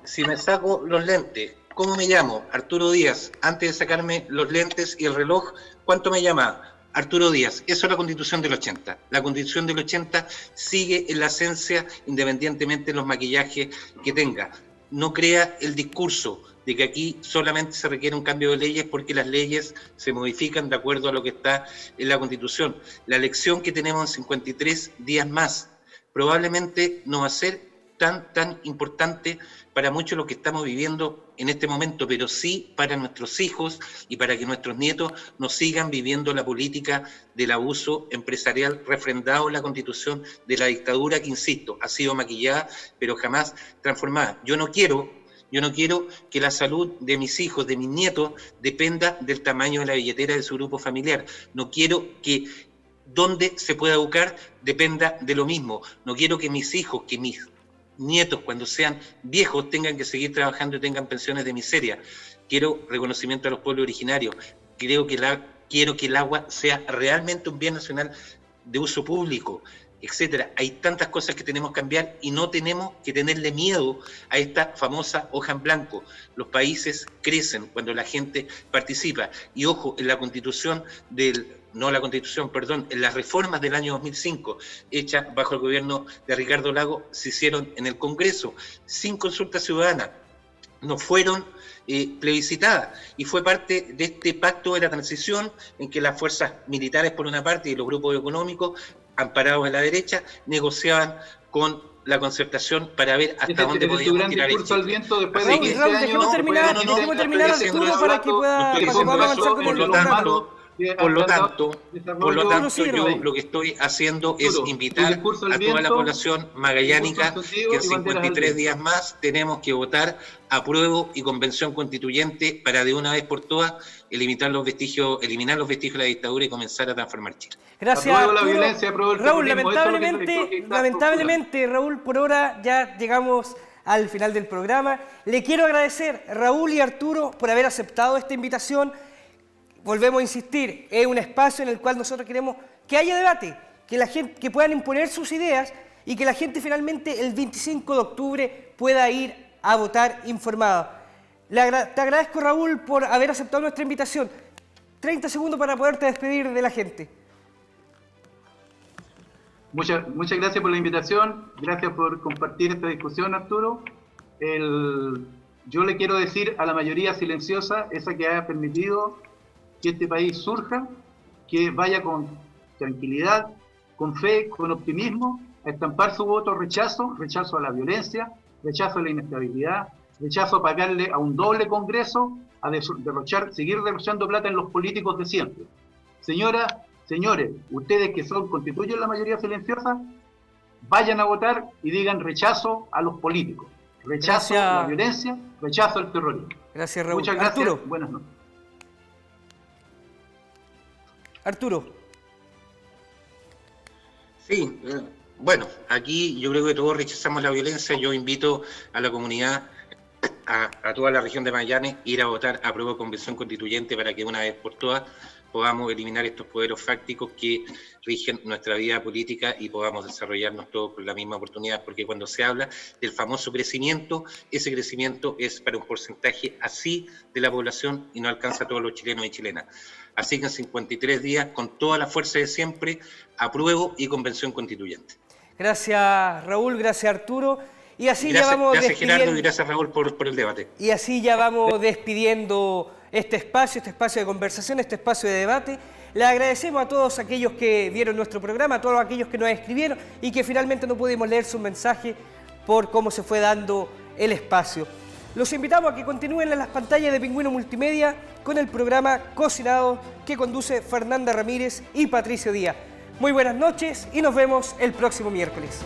Si me saco los lentes, ¿cómo me llamo? Arturo Díaz. Antes de sacarme los lentes y el reloj, ¿cuánto me llama? Arturo Díaz. Eso es la Constitución del 80. La Constitución del 80 sigue en la esencia, independientemente de los maquillajes que tenga. No crea el discurso de que aquí solamente se requiere un cambio de leyes porque las leyes se modifican de acuerdo a lo que está en la Constitución. La elección que tenemos en 53 días más probablemente no va a ser tan importante para muchos lo que estamos viviendo en este momento, pero sí para nuestros hijos y para que nuestros nietos no sigan viviendo la política del abuso empresarial refrendado en la Constitución de la dictadura que, insisto, ha sido maquillada pero jamás transformada. Yo no quiero que la salud de mis hijos, de mis nietos, dependa del tamaño de la billetera de su grupo familiar. No quiero que donde se pueda educar dependa de lo mismo. No quiero que mis hijos, que mis nietos, cuando sean viejos, tengan que seguir trabajando y tengan pensiones de miseria. Quiero reconocimiento a los pueblos originarios. Quiero que el agua sea realmente un bien nacional de uso público, etcétera. Hay tantas cosas que tenemos que cambiar y no tenemos que tenerle miedo a esta famosa hoja en blanco. Los países crecen cuando la gente participa. Y ojo, en la Constitución en las reformas del año 2005, hechas bajo el gobierno de Ricardo Lagos, se hicieron en el Congreso, sin consulta ciudadana. No fueron plebiscitadas, y fue parte de este pacto de la transición en que las fuerzas militares por una parte y los grupos económicos amparados en la derecha negociaban con la Concertación para ver hasta dónde podíamos tirar el Chile. Raúl, dejemos terminar, Arturo, para que podamos avanzar con el programa. Por lo tanto, yo lo que estoy haciendo es invitar a toda la población magallánica que en 53 días más tenemos que votar apruebo y convención constituyente para de una vez por todas eliminar los vestigios de la dictadura y comenzar a transformar Chile. Gracias, Raúl. Lamentablemente, Raúl, por ahora ya llegamos al final del programa. Le quiero agradecer, Raúl y Arturo, por haber aceptado esta invitación. Volvemos a insistir, es un espacio en el cual nosotros queremos que haya debate, que la gente, que puedan imponer sus ideas y que la gente finalmente el 25 de octubre pueda ir a votar informada. Te agradezco, Raúl, por haber aceptado nuestra invitación. 30 segundos para poderte despedir de la gente. Muchas gracias por la invitación, gracias por compartir esta discusión, Arturo. Yo le quiero decir a la mayoría silenciosa, esa que ha permitido que este país surja, que vaya con tranquilidad, con fe, con optimismo, a estampar su voto rechazo a la violencia, rechazo a la inestabilidad, rechazo a pagarle a un doble Congreso, a seguir derrochando plata en los políticos de siempre. Señoras, señores, ustedes que constituyen la mayoría silenciosa, vayan a votar y digan rechazo a los políticos, rechazo a la violencia, rechazo al terrorismo. Gracias, Raúl. Muchas gracias, Arturo. Buenas noches. Arturo. Sí, bueno, aquí yo creo que todos rechazamos la violencia. Yo invito a la comunidad, a toda la región de Magallanes, ir a votar a prueba de convención constituyente para que una vez por todas podamos eliminar estos poderes fácticos que rigen nuestra vida política y podamos desarrollarnos todos con la misma oportunidad, porque cuando se habla del famoso crecimiento, ese crecimiento es para un porcentaje así de la población y no alcanza a todos los chilenos y chilenas. Así que en 53 días, con toda la fuerza de siempre, apruebo y convención constituyente. Gracias, Raúl, gracias, Arturo. Y así ya vamos despidiendo. Gracias, Gerardo, y gracias, Raúl, por el debate. Y así ya vamos despidiendo este espacio de conversación, este espacio de debate. Le agradecemos a todos aquellos que vieron nuestro programa, a todos aquellos que nos escribieron y que finalmente no pudimos leer su mensaje por cómo se fue dando el espacio. Los invitamos a que continúen en las pantallas de Pingüino Multimedia con el programa Cocinado que conduce Fernanda Ramírez y Patricio Díaz. Muy buenas noches y nos vemos el próximo miércoles.